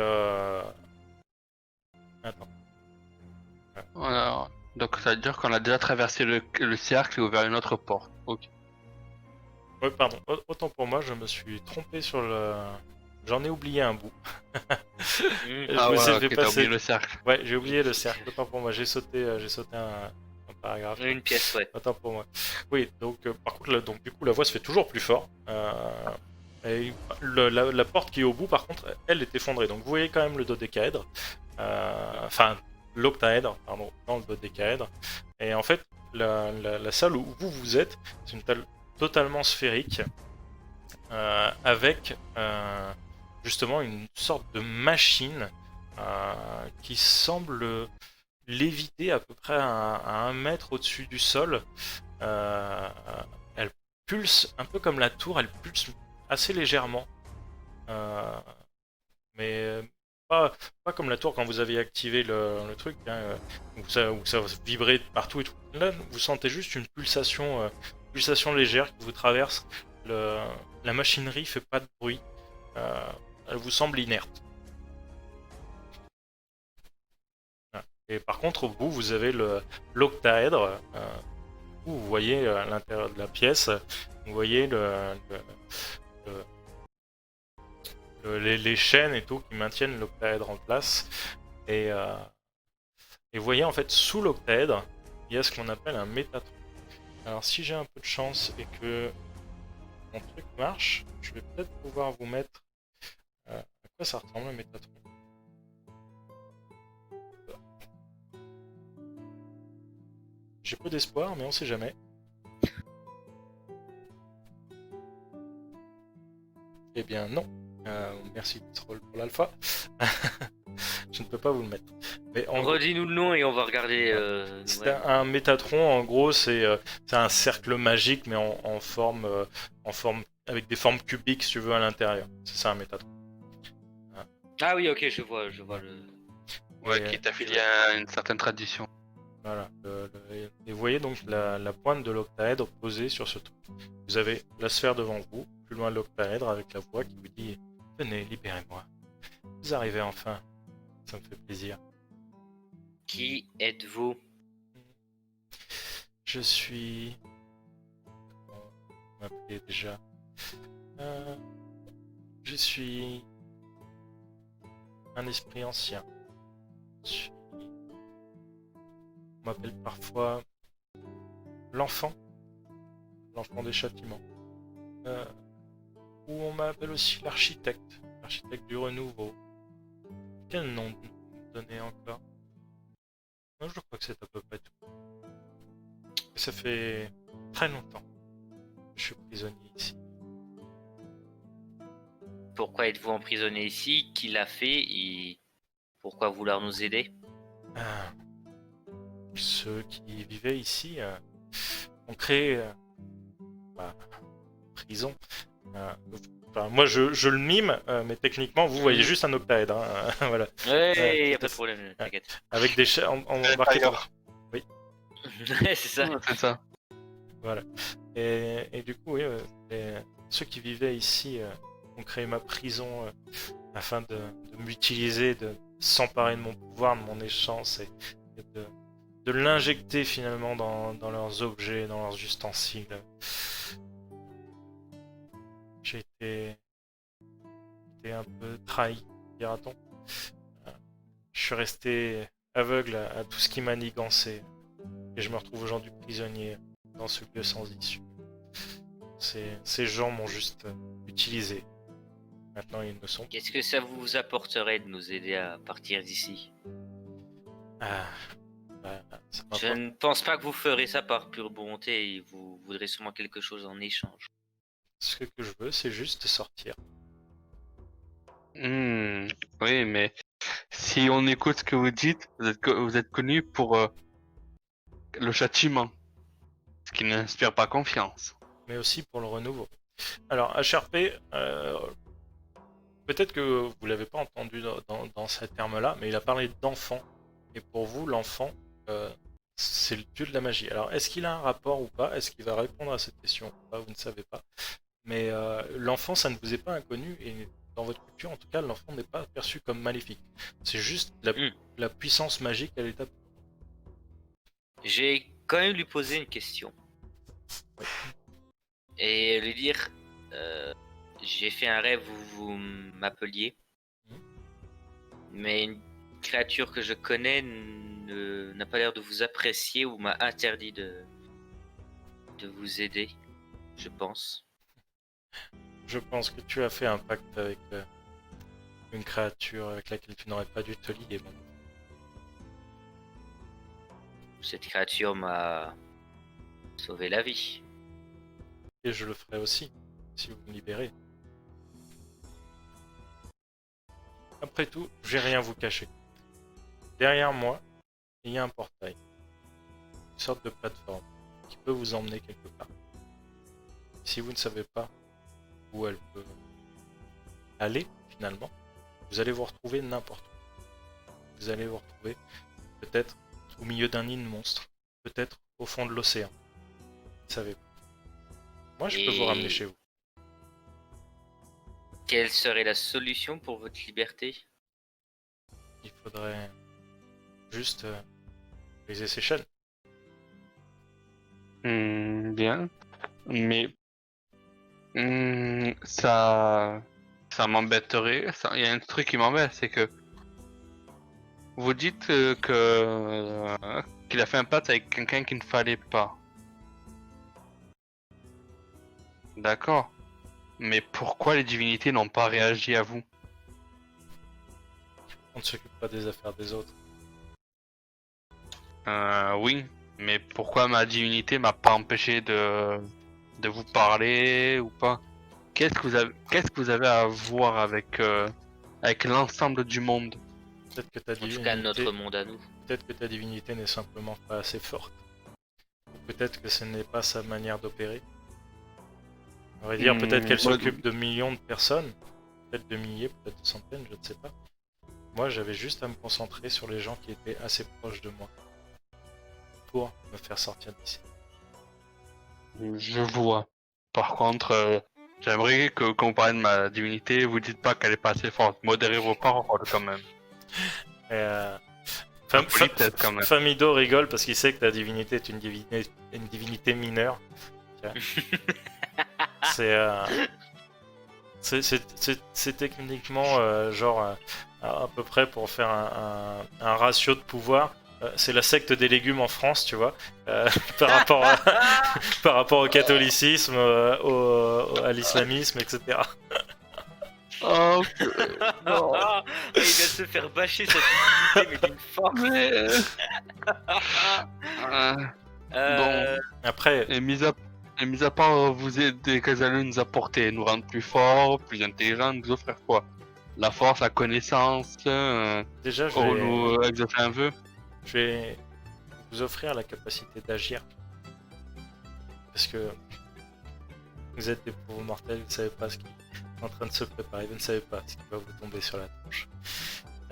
Speaker 1: Attends.
Speaker 3: Voilà. Donc ça veut dire qu'on a déjà traversé le cercle et ouvert une autre porte. Ok.
Speaker 1: Ouais, pardon. Autant pour moi, je me suis trompé sur le. J'en ai oublié un bout.
Speaker 3: Ah ouais, ok, t'as
Speaker 1: passer.
Speaker 3: oublié le cercle.
Speaker 1: Ouais, j'ai oublié le cercle. Autant pour moi, j'ai sauté un paragraphe.
Speaker 2: Une pièce, ouais.
Speaker 1: Autant pour moi. Oui, donc par contre, donc du coup, la voix se fait toujours plus fort. Et la porte qui est au bout, par contre, elle est effondrée. Donc vous voyez quand même le dodécaèdre. Enfin, l'octaèdre, pardon, dans le dodécaèdre. Et en fait, la salle où vous êtes, c'est une salle totalement sphérique. Avec justement une sorte de machine qui semble léviter à peu près à 1 mètre au-dessus du sol. Elle pulse un peu comme la tour, elle pulse assez légèrement. Mais pas comme la tour quand vous avez activé le truc, hein, où ça vibrait partout et tout. Là, vous sentez juste une pulsation légère qui vous traverse. La machinerie fait pas de bruit. Elle vous semble inerte. Voilà. Et par contre, au bout, vous avez l'octaèdre. Où vous voyez à l'intérieur de la pièce, vous voyez les chaînes et tout qui maintiennent l'octaèdre en place. Et vous voyez en fait sous l'octaèdre, il y a ce qu'on appelle un métatron. Alors si j'ai un peu de chance et que mon truc marche, je vais peut-être pouvoir vous mettre à quoi ça ressemble un métatron. J'ai peu d'espoir, mais on sait jamais. Eh bien non. Merci Troll pour l'alpha. Je ne peux pas vous le mettre. Mais
Speaker 2: redis-nous le nom et on va regarder.
Speaker 1: C'est un métatron, en gros, c'est un cercle magique, mais en forme, avec des formes cubiques, si tu veux, à l'intérieur. C'est ça un métatron.
Speaker 2: Ah oui, ok, je vois le.
Speaker 3: Ouais, qui est affilié à une certaine tradition.
Speaker 1: Voilà. Et vous voyez donc la pointe de l'octaèdre posée sur ce truc. Vous avez la sphère devant vous, plus loin l'octaèdre, avec la voix qui vous dit « Venez, libérez-moi. Vous arrivez enfin. Ça me fait plaisir. »
Speaker 2: Qui êtes-vous?
Speaker 1: Je suis... Comment vous m'appelez déjà Je suis... un esprit ancien. On m'appelle parfois l'enfant des châtiments. Ou on m'appelle aussi l'architecte du renouveau. Quel nom donner encore? Non, je crois que c'est à peu près tout. Et ça fait très longtemps je suis prisonnier ici.
Speaker 2: Pourquoi êtes-vous emprisonné ici? Qui l'a fait? Et pourquoi vouloir nous aider?
Speaker 1: Ah, ceux qui vivaient ici ont créé bah, prison. Enfin, moi je le mime, mais techniquement vous voyez juste un octaèdre. Hein, voilà.
Speaker 2: Ouais, y a
Speaker 1: tout
Speaker 2: pas
Speaker 1: à
Speaker 2: de
Speaker 1: fait.
Speaker 2: problème, t'inquiète.
Speaker 1: Avec des chaises embarquées par.
Speaker 2: Ouais, c'est ça.
Speaker 3: Ouais, c'est ça.
Speaker 1: Voilà. Et du coup, oui, ceux qui vivaient ici ont créé ma prison afin de m'utiliser, de s'emparer de mon pouvoir, de mon échange et de l'injecter finalement dans leurs objets, dans leurs ustensiles. J'ai été un peu trahi, dira-t-on. Je suis resté aveugle à tout ce qui manigançait. Et je me retrouve aujourd'hui prisonnier dans ce lieu sans issue. Ces gens m'ont juste utilisé. Maintenant, ils ne sont.
Speaker 2: Qu'est-ce que ça vous apporterait de nous aider à partir d'ici?
Speaker 1: Ah, bah, ça
Speaker 2: Je
Speaker 1: m'apporte.
Speaker 2: ne pense pas que vous ferez ça par pure bonté et vous voudrez sûrement quelque chose en échange.
Speaker 1: Ce que je veux, c'est juste sortir.
Speaker 3: Oui, mais si on écoute ce que vous dites, vous êtes connu pour le châtiment, ce qui n'inspire pas confiance.
Speaker 1: Mais aussi pour le renouveau. Alors, HRP, peut-être que vous l'avez pas entendu dans ces termes-là, mais il a parlé d'enfant. Et pour vous, l'enfant, c'est le dieu de la magie. Alors, est-ce qu'il a un rapport ou pas? Est-ce qu'il va répondre à cette question ou pas? Vous ne savez pas. Mais l'enfant, ça ne vous est pas inconnu. Et dans votre culture, en tout cas, l'enfant n'est pas perçu comme maléfique. C'est juste la puissance magique à l'état.
Speaker 2: J'ai quand même lui poser une question.
Speaker 1: Oui.
Speaker 2: Et lui dire, j'ai fait un rêve où vous m'appeliez, mais une créature que je connais n'a pas l'air de vous apprécier ou m'a interdit de vous aider, je pense.
Speaker 1: Je pense que tu as fait un pacte avec une créature avec laquelle tu n'aurais pas dû te lier. Mon...
Speaker 2: Cette créature m'a sauvé la vie.
Speaker 1: Et je le ferai aussi, si vous me libérez. Après tout, je vais rien vous cacher. Derrière moi, il y a un portail. Une sorte de plateforme qui peut vous emmener quelque part. Si vous ne savez pas où elle peut aller, finalement, vous allez vous retrouver n'importe où. Vous allez vous retrouver peut-être au milieu d'un nid de monstres, peut-être au fond de l'océan. Vous ne savez pas. Moi, je peux vous ramener chez vous.
Speaker 2: Quelle serait la solution pour votre liberté?
Speaker 1: Il faudrait juste briser ses chaînes.
Speaker 3: Bien. Mais ça m'embêterait. Il y a un truc qui m'embête, c'est que vous dites qu'il a fait un pacte avec quelqu'un qu'il ne fallait pas. D'accord. Mais pourquoi les divinités n'ont pas réagi à vous?
Speaker 1: On ne s'occupe pas des affaires des autres.
Speaker 3: Oui. Mais pourquoi ma divinité m'a pas empêché de vous parler ou pas? Qu'est-ce que vous avez à voir avec l'ensemble du monde?
Speaker 1: Peut-être que ta
Speaker 2: En tout
Speaker 1: divinité,
Speaker 2: cas, notre monde à nous.
Speaker 1: peut-être que ta divinité n'est simplement pas assez forte. Ou peut-être que ce n'est pas sa manière d'opérer. On va dire peut-être qu'elle s'occupe de millions de personnes, peut-être de milliers, peut-être de centaines, je ne sais pas. Moi, j'avais juste à me concentrer sur les gens qui étaient assez proches de moi pour me faire sortir d'ici.
Speaker 3: Je vois. Par contre, j'aimerais que quand vous parlez de ma divinité, vous dites pas qu'elle est pas assez forte. Modérez vos paroles quand même. Politesse, quand même.
Speaker 1: Famido rigole parce qu'il sait que ta divinité est une divinité mineure. C'est techniquement genre à peu près pour faire un ratio de pouvoir. C'est la secte des légumes en France, tu vois, par rapport au catholicisme, à l'islamisme, etc.
Speaker 3: Oh, non.
Speaker 2: Il vient de se faire bâcher sa divinité, mais d'une force.
Speaker 3: Bon.
Speaker 1: Après,
Speaker 3: Et mis à Et mis à part vous aider, que vous allez nous apporter, nous rendre plus forts, plus intelligents, nous offrir quoi? La force, la connaissance,
Speaker 1: Déjà,
Speaker 3: nous exaucer un vœu.
Speaker 1: je vais vous offrir la capacité d'agir. Parce que vous êtes des pauvres mortels, vous ne savez pas ce qui est en train de se préparer, vous ne savez pas ce qui va vous tomber sur la tronche.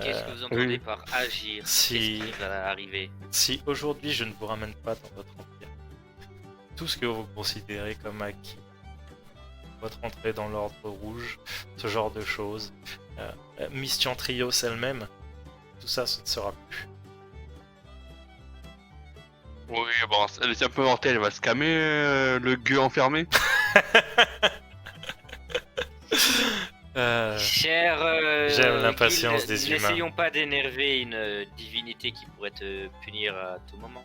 Speaker 2: Qu'est-ce que vous entendez
Speaker 3: oui.
Speaker 2: par agir?
Speaker 1: si-
Speaker 2: Qu'est-ce qui va arriver?
Speaker 1: Si aujourd'hui je ne vous ramène pas dans votre empire, tout ce que vous considérez comme acquis, votre entrée dans l'ordre rouge, ce genre de choses, Mission Trios elle-même, tout ça, ce ne sera plus.
Speaker 3: Oui, bon, elle est un peu mortelle, elle va se calmer, le gueux enfermé.
Speaker 2: Cher
Speaker 1: J'aime l'impatience
Speaker 2: Guild,
Speaker 1: des humains.
Speaker 2: n'essayons pas d'énerver une divinité qui pourrait te punir à tout moment.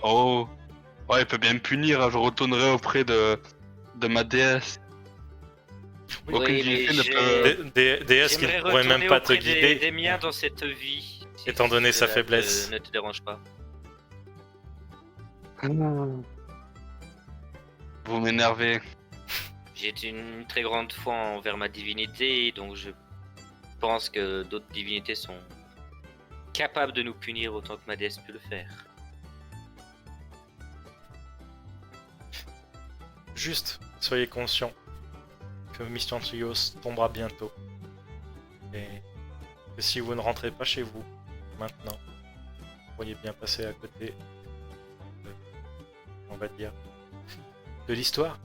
Speaker 3: Oh, ouais, il peut bien me punir, hein, je retournerai auprès de ma déesse.
Speaker 1: Oui,
Speaker 3: Aucune
Speaker 2: mais
Speaker 3: divinité ne
Speaker 2: j'ai-
Speaker 3: peut...
Speaker 1: Des DS qui ne
Speaker 2: J'aimerais
Speaker 1: pourraient même
Speaker 2: retourner
Speaker 1: pas te
Speaker 2: auprès
Speaker 1: guider,
Speaker 2: des miens dans cette vie. si
Speaker 1: étant donné sa
Speaker 2: cela
Speaker 1: faiblesse.
Speaker 2: ne te dérange pas.
Speaker 3: Vous m'énervez.
Speaker 2: J'ai une très grande foi envers ma divinité, donc je pense que d'autres divinités sont capables de nous punir autant que ma déesse peut le faire.
Speaker 1: Juste, soyez conscients que Mission Trios tombera bientôt. Et que si vous ne rentrez pas chez vous, maintenant, vous pourriez bien passer à côté de, on va dire, de l'histoire.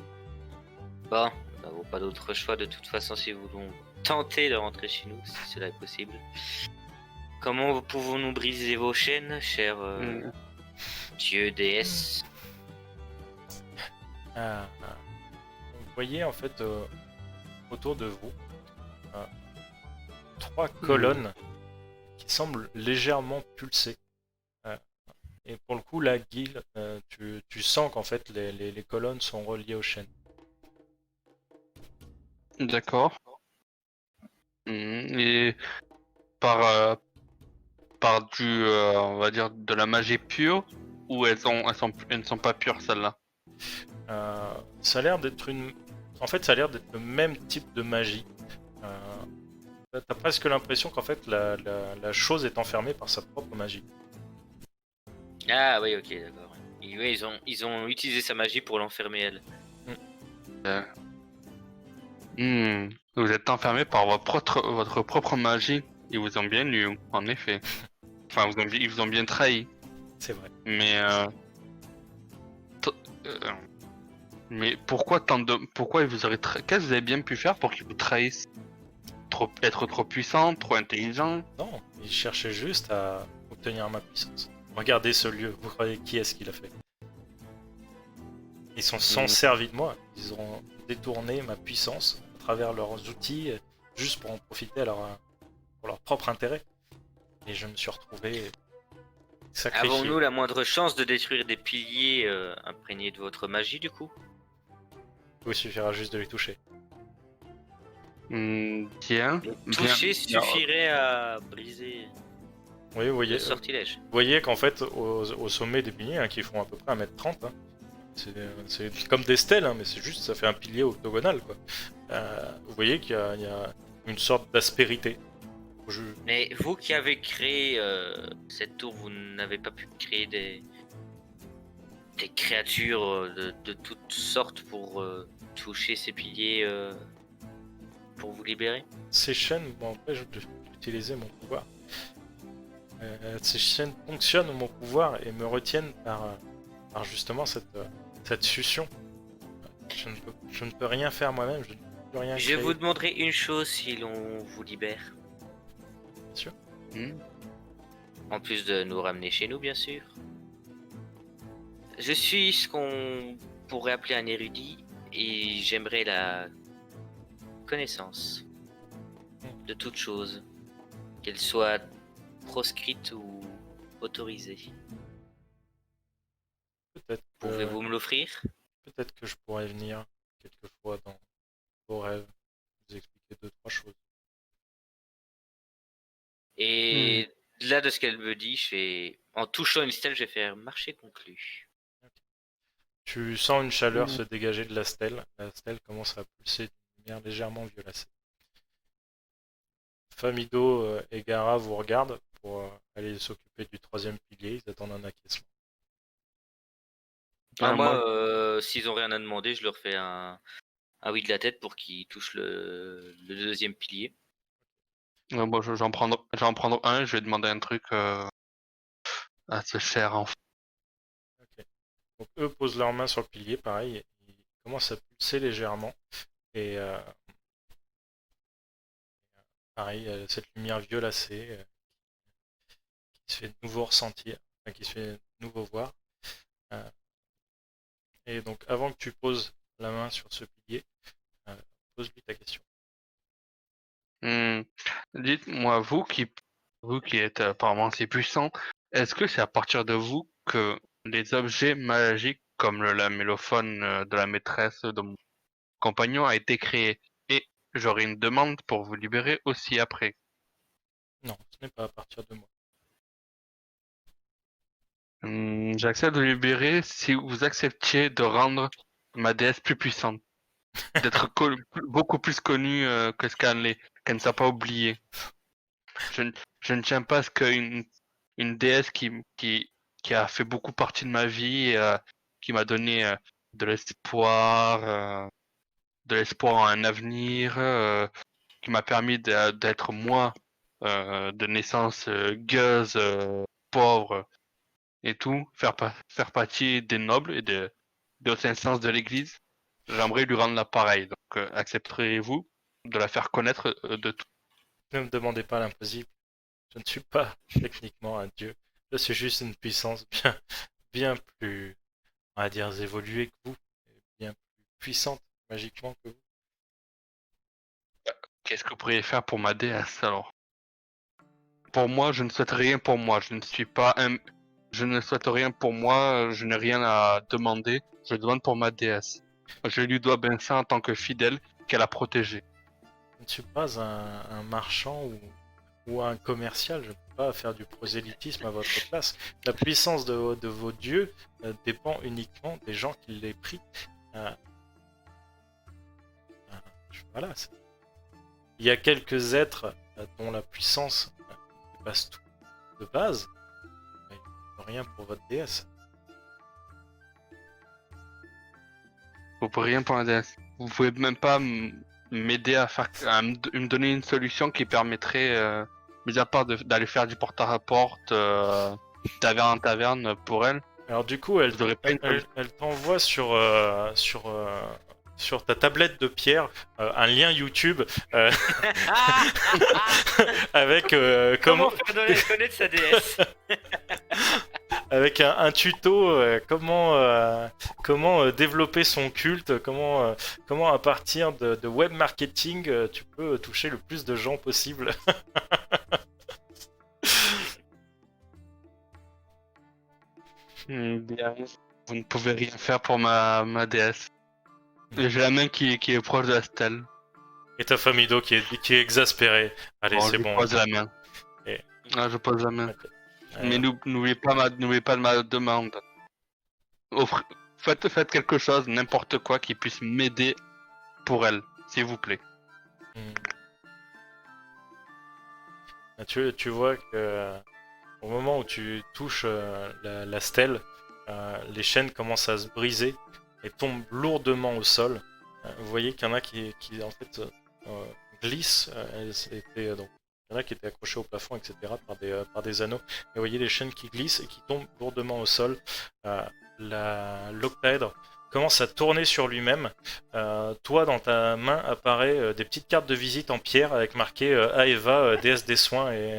Speaker 2: Bon, nous n'avons pas d'autre choix de toute façon si nous voulons tenter de rentrer chez nous, si cela est possible. Comment pouvons-nous briser vos chaînes, cher dieu, déesse?
Speaker 1: Vous voyez en fait autour de vous 3 colonnes qui semblent légèrement pulser. Et pour le coup, la guilde, tu sens qu'en fait les colonnes sont reliées aux chaînes.
Speaker 3: D'accord. Et par on va dire, de la magie pure, ou elles ne sont pas pures, celles-là?
Speaker 1: Ça a l'air d'être En fait, ça a l'air d'être le même type de magie. T'as presque l'impression qu'en fait la chose est enfermée par sa propre magie.
Speaker 2: Ah oui, ok, d'accord. Et oui, ils ont utilisé sa magie pour l'enfermer elle.
Speaker 3: Vous êtes enfermé par votre propre magie. Ils vous ont bien eu, en effet. Enfin, ils vous ont bien trahi.
Speaker 1: C'est vrai.
Speaker 3: Mais mais pourquoi pourquoi ils vous auraient qu'est-ce que vous avez bien pu faire pour qu'ils vous trahissent? Être trop puissant, trop intelligent?
Speaker 1: Non, ils cherchaient juste à obtenir ma puissance. Regardez ce lieu, vous croyez qui est-ce qui l'a fait? Ils sont servis de moi, ils ont détourné ma puissance à travers leurs outils juste pour en profiter pour leur propre intérêt. Et je me suis retrouvé sacrifié.
Speaker 2: Avons-nous la moindre chance de détruire des piliers imprégnés de votre magie du coup?
Speaker 1: Il suffira juste de les toucher.
Speaker 3: Bien.
Speaker 2: Toucher suffirait à briser
Speaker 1: Oui, vous
Speaker 2: le sortilège.
Speaker 1: Vous voyez qu'en fait, au sommet des piliers, qui font à peu près 1m30, c'est comme des stèles, mais c'est juste, ça fait un pilier octogonal, quoi. Vous voyez qu'il y a une sorte d'aspérité.
Speaker 2: Mais vous qui avez créé cette tour, vous n'avez pas pu créer des créatures de toutes sortes pour toucher ces piliers pour vous libérer?
Speaker 1: Ces chaînes, bon après je vais utiliser mon pouvoir. Ces chaînes fonctionnent mon pouvoir et me retiennent par justement cette fusion. Je ne peux rien faire moi-même, je ne peux rien créer.
Speaker 2: Je vous demanderai une chose si l'on vous libère.
Speaker 1: Bien sûr.
Speaker 2: En plus de nous ramener chez nous, bien sûr. Je suis ce qu'on pourrait appeler un érudit et j'aimerais la connaissance de toute chose, qu'elle soit proscrite ou autorisée.
Speaker 1: Peut-être
Speaker 2: Pouvez-vous me l'offrir?
Speaker 1: peut-être que je pourrais venir quelquefois dans vos rêves, vous expliquer 2-3 choses.
Speaker 2: Et là, de ce qu'elle me dit, en touchant une stèle, je vais faire marché conclu.
Speaker 1: Tu sens une chaleur se dégager de la stèle. La stèle commence à pulser d'une lumière légèrement violacée. Famido et Gara vous regardent pour aller s'occuper du troisième pilier. Ils attendent un acquiescement.
Speaker 2: Moi, s'ils ont rien à demander, je leur fais un oui de la tête pour qu'ils touchent le deuxième pilier.
Speaker 3: Bon, j'en prendre un, je vais demander un truc à ce cher enfant.
Speaker 1: Okay. Donc eux posent leurs mains sur le pilier, pareil, ils commencent à pulser légèrement. Et pareil, cette lumière violacée qui se fait de nouveau ressentir, enfin, qui se fait de nouveau voir. Et donc avant que tu poses la main sur ce pilier, pose-lui ta question.
Speaker 3: Dites-moi, vous qui êtes apparemment si puissant, est-ce que c'est à partir de vous que les objets magiques comme le lamellophone de la maîtresse de mon compagnon a été créé? Et j'aurai une demande pour vous libérer aussi après.
Speaker 1: Non, ce n'est pas à partir de moi.
Speaker 3: J'accepte de libérer si vous acceptiez de rendre ma déesse plus puissante. D'être beaucoup plus connue que ce qu'elle est, qu'elle ne soit pas oubliée. Je ne tiens pas à ce qu'une déesse qui a fait beaucoup partie de ma vie, qui m'a donné de l'espoir en un avenir, qui m'a permis d'être moi de naissance gueuse, pauvre et tout, faire partie des nobles et des hautes instances de l'Église. J'aimerais lui rendre l'appareil. Donc, accepterez-vous de la faire connaître de tout?
Speaker 1: Ne me demandez pas l'impossible. Je ne suis pas techniquement un dieu. Je suis juste une puissance bien plus, on va dire, évoluée que vous, et bien plus puissante magiquement que vous.
Speaker 3: Qu'est-ce que vous pourriez faire pour ma déesse alors? Pour moi, je ne souhaite rien pour moi. Je ne souhaite rien pour moi. Je n'ai rien à demander. Je demande pour ma déesse. Je lui dois bien ça en tant que fidèle qu'elle a protégé.
Speaker 1: Je ne suis pas un marchand ou un commercial. Je ne peux pas faire du prosélytisme à votre place. La puissance de vos dieux dépend uniquement des gens qui les prient. Voilà. Il y a quelques êtres dont la puissance dépasse tout de base, mais rien pour votre déesse.
Speaker 3: Vous pouvez rien pour la déesse. Vous pouvez même pas m'aider à me donner une solution qui permettrait, mis à part d'aller faire du porte-à-porte, taverne en taverne pour elle.
Speaker 1: Alors du coup, elle t'envoie sur ta tablette de pierre un lien YouTube avec
Speaker 2: comment faire connaître sa déesse.
Speaker 1: Avec un tuto comment développer son culte, comment à partir de web marketing tu peux toucher le plus de gens possible.
Speaker 3: Bien, vous ne pouvez rien faire pour ma déesse. J'ai la main qui est proche de la stèle.
Speaker 1: Et ta Famido qui est exaspérée. Allez,
Speaker 3: Bon,
Speaker 1: c'est
Speaker 3: je
Speaker 1: bon.
Speaker 3: pose la main.
Speaker 1: Et...
Speaker 3: Ah, je pose la main.
Speaker 1: Okay.
Speaker 3: Mais n'oubliez pas de ma demande. Faites quelque chose, n'importe quoi qui puisse m'aider pour elle, s'il vous plaît.
Speaker 1: Tu vois que au moment où tu touches la stèle, les chaînes commencent à se briser et tombent lourdement au sol. Vous voyez qu'il y en a qui en fait glissent. Donc, il y en a qui étaient accrochés au plafond, etc. par des anneaux. Et vous voyez les chaînes qui glissent et qui tombent lourdement au sol. L'octaèdre commence à tourner sur lui-même. Toi, dans ta main, apparaît des petites cartes de visite en pierre avec marqué Aeva, déesse des soins et...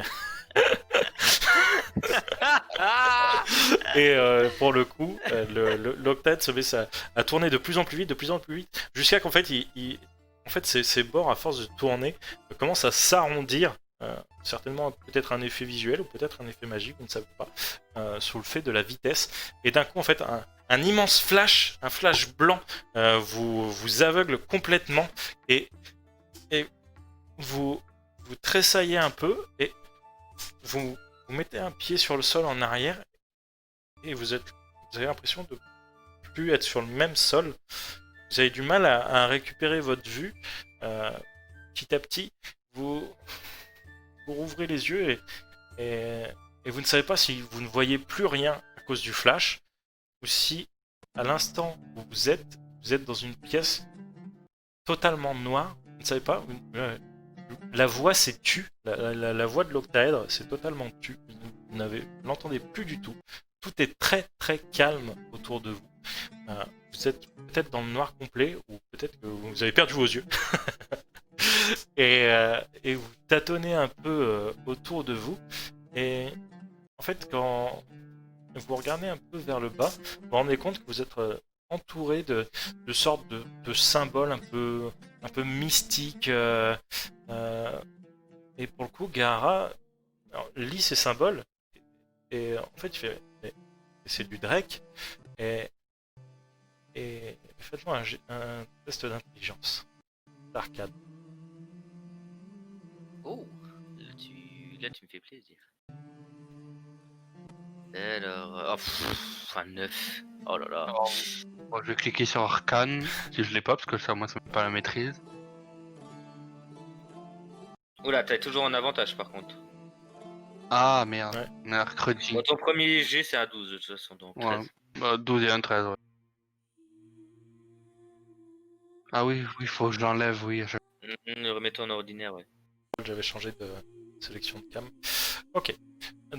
Speaker 1: Et pour le coup, l'octaèdre se met à tourner de plus en plus vite, jusqu'à qu'en fait, ses bords, à force de tourner, commencent à s'arrondir. Certainement peut-être un effet visuel ou peut-être un effet magique, vous ne savez pas, sous le fait de la vitesse. Et d'un coup, en fait, un immense flash, un flash blanc, vous aveugle complètement et vous tressaillez un peu et vous mettez un pied sur le sol en arrière et vous avez l'impression de plus être sur le même sol. Vous avez du mal à récupérer votre vue. Petit à petit, vous rouvrez les yeux et vous ne savez pas si vous ne voyez plus rien à cause du flash ou si à l'instant où vous êtes dans une pièce totalement noire. Vous ne savez pas. La voix s'est tue. La voix de l'octaèdre s'est totalement tue. Vous l'entendez plus du tout. Tout est très très calme autour de vous. Vous êtes peut-être dans le noir complet ou peut-être que vous avez perdu vos yeux. et vous tâtonnez un peu autour de vous. Et en fait, quand vous regardez un peu vers le bas, vous vous rendez compte que vous êtes entouré de sortes de symboles un peu mystiques. Et pour le coup, Gaara lit ces symboles et en fait, il fait c'est du Drake et faites-moi un test d'intelligence d'arcade.
Speaker 2: Oh, là tu me fais plaisir. Alors, un 9. Oh là là.
Speaker 3: Alors, moi, je vais cliquer sur Arcane, si je l'ai pas, parce que ça, moi, ça me pas la maîtrise.
Speaker 2: Oula, t'as toujours un avantage par contre.
Speaker 3: Ah, merde.
Speaker 1: Ouais.
Speaker 3: Mercredi.
Speaker 2: Bon, ton premier G c'est un 12 de toute façon, donc 13.
Speaker 3: Ouais. 12 et 1, 13, ouais. Ah oui, faut que je l'enlève, oui.
Speaker 2: Remets-toi en ordinaire, ouais.
Speaker 1: J'avais changé de sélection de cam. Ok.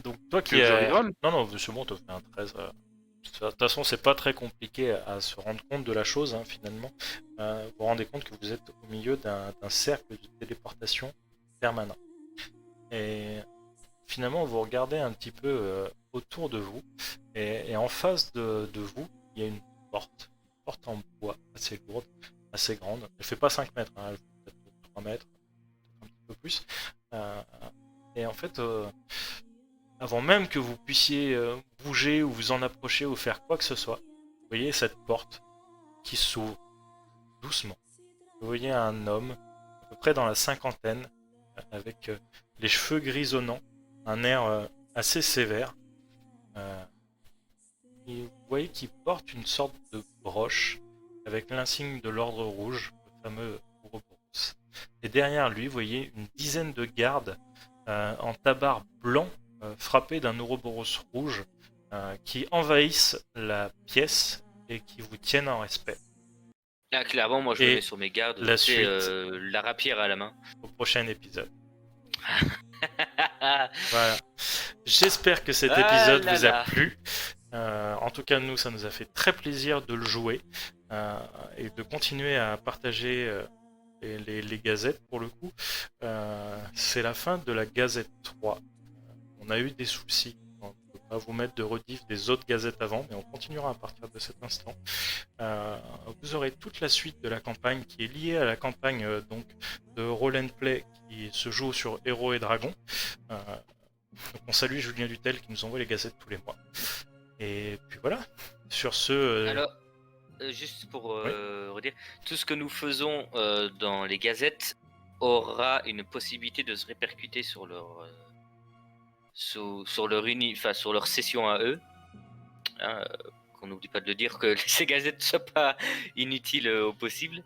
Speaker 1: Donc toi
Speaker 3: Tu
Speaker 1: qui
Speaker 3: veux que je rigole ?
Speaker 1: Non, c'est bon, t'as fait un 13. De toute façon, c'est pas très compliqué à se rendre compte de la chose, hein, finalement. Vous vous rendez compte que vous êtes au milieu d'un cercle de téléportation permanent. Et finalement, vous regardez un petit peu autour de vous, et en face de vous, il y a une porte en bois assez lourde, assez grande. Elle fait pas 5 mètres, hein, elle fait peut-être 3 mètres, peut-être un petit peu plus. Et en fait, avant même que vous puissiez bouger ou vous en approcher ou faire quoi que ce soit, vous voyez cette porte qui s'ouvre doucement. Vous voyez un homme, à peu près dans la cinquantaine, avec les cheveux grisonnants, un air assez sévère. Et vous voyez qu'il porte une sorte de broche avec l'insigne de l'ordre rouge, le fameux Ouroboros. Et derrière lui, vous voyez une dizaine de gardes en tabard blanc frappés d'un Ouroboros rouge qui envahissent la pièce et qui vous tiennent en respect.
Speaker 2: Là, clairement, moi je me mets sur mes gardes,
Speaker 1: la suite.
Speaker 2: La rapière à la main.
Speaker 1: Au prochain épisode. Voilà. J'espère que cet épisode vous a plu. En tout cas, nous, ça nous a fait très plaisir de le jouer et de continuer à partager les gazettes pour le coup. C'est la fin de la gazette 3. On a eu des soucis. On ne peut pas vous mettre de rediff des autres gazettes avant, mais on continuera à partir de cet instant. Vous aurez toute la suite de la campagne qui est liée à la campagne donc de Roll and Play qui se joue sur Héros et Dragons. Donc on salue Julien Dutel qui nous envoie les gazettes tous les mois. Et puis voilà, sur ce...
Speaker 2: Alors, juste pour redire, tout ce que nous faisons dans les gazettes aura une possibilité de se répercuter sur leur sur leur session à eux. Hein, qu'on n'oublie pas de le dire, que ces gazettes ne soient pas inutiles au possible.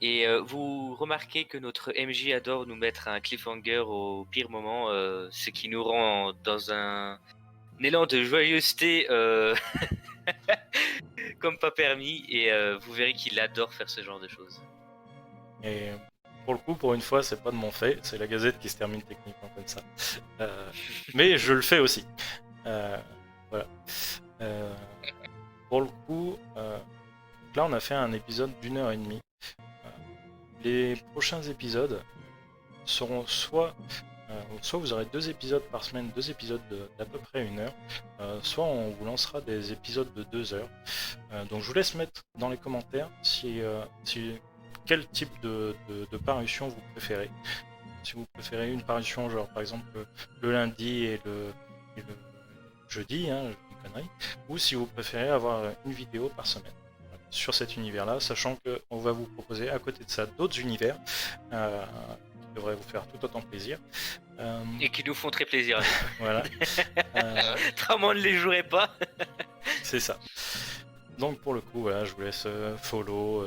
Speaker 2: Et vous remarquez que notre MJ adore nous mettre un cliffhanger au pire moment, ce qui nous rend dans un élan de joyeuseté comme pas permis, et vous verrez qu'il adore faire ce genre de choses.
Speaker 1: Et pour le coup, pour une fois, c'est pas de mon fait, c'est la gazette qui se termine techniquement comme ça. Mais je le fais aussi. Voilà. Pour le coup, là on a fait un épisode d'1h30. Les prochains épisodes seront soit vous aurez 2 épisodes par semaine, 2 épisodes d'à peu près 1 heure, soit on vous lancera des épisodes de 2 heures. Donc je vous laisse mettre dans les commentaires quel type de parution vous préférez. Si vous préférez une parution genre par exemple le lundi et le jeudi, hein, une connerie, ou si vous préférez avoir une vidéo par semaine sur cet univers-là, sachant qu'on va vous proposer à côté de ça d'autres univers qui devraient vous faire tout autant plaisir.
Speaker 2: Et qui nous font très plaisir.
Speaker 1: Voilà.
Speaker 2: Autrement, on ne les jouerait pas.
Speaker 1: C'est ça. Donc pour le coup, voilà, je vous laisse follow,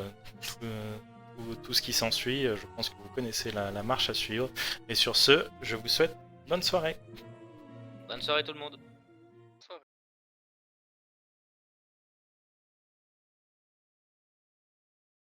Speaker 1: tout ce qui s'ensuit. Je pense que vous connaissez la marche à suivre. Et sur ce, je vous souhaite bonne soirée.
Speaker 2: Bonne soirée tout le monde.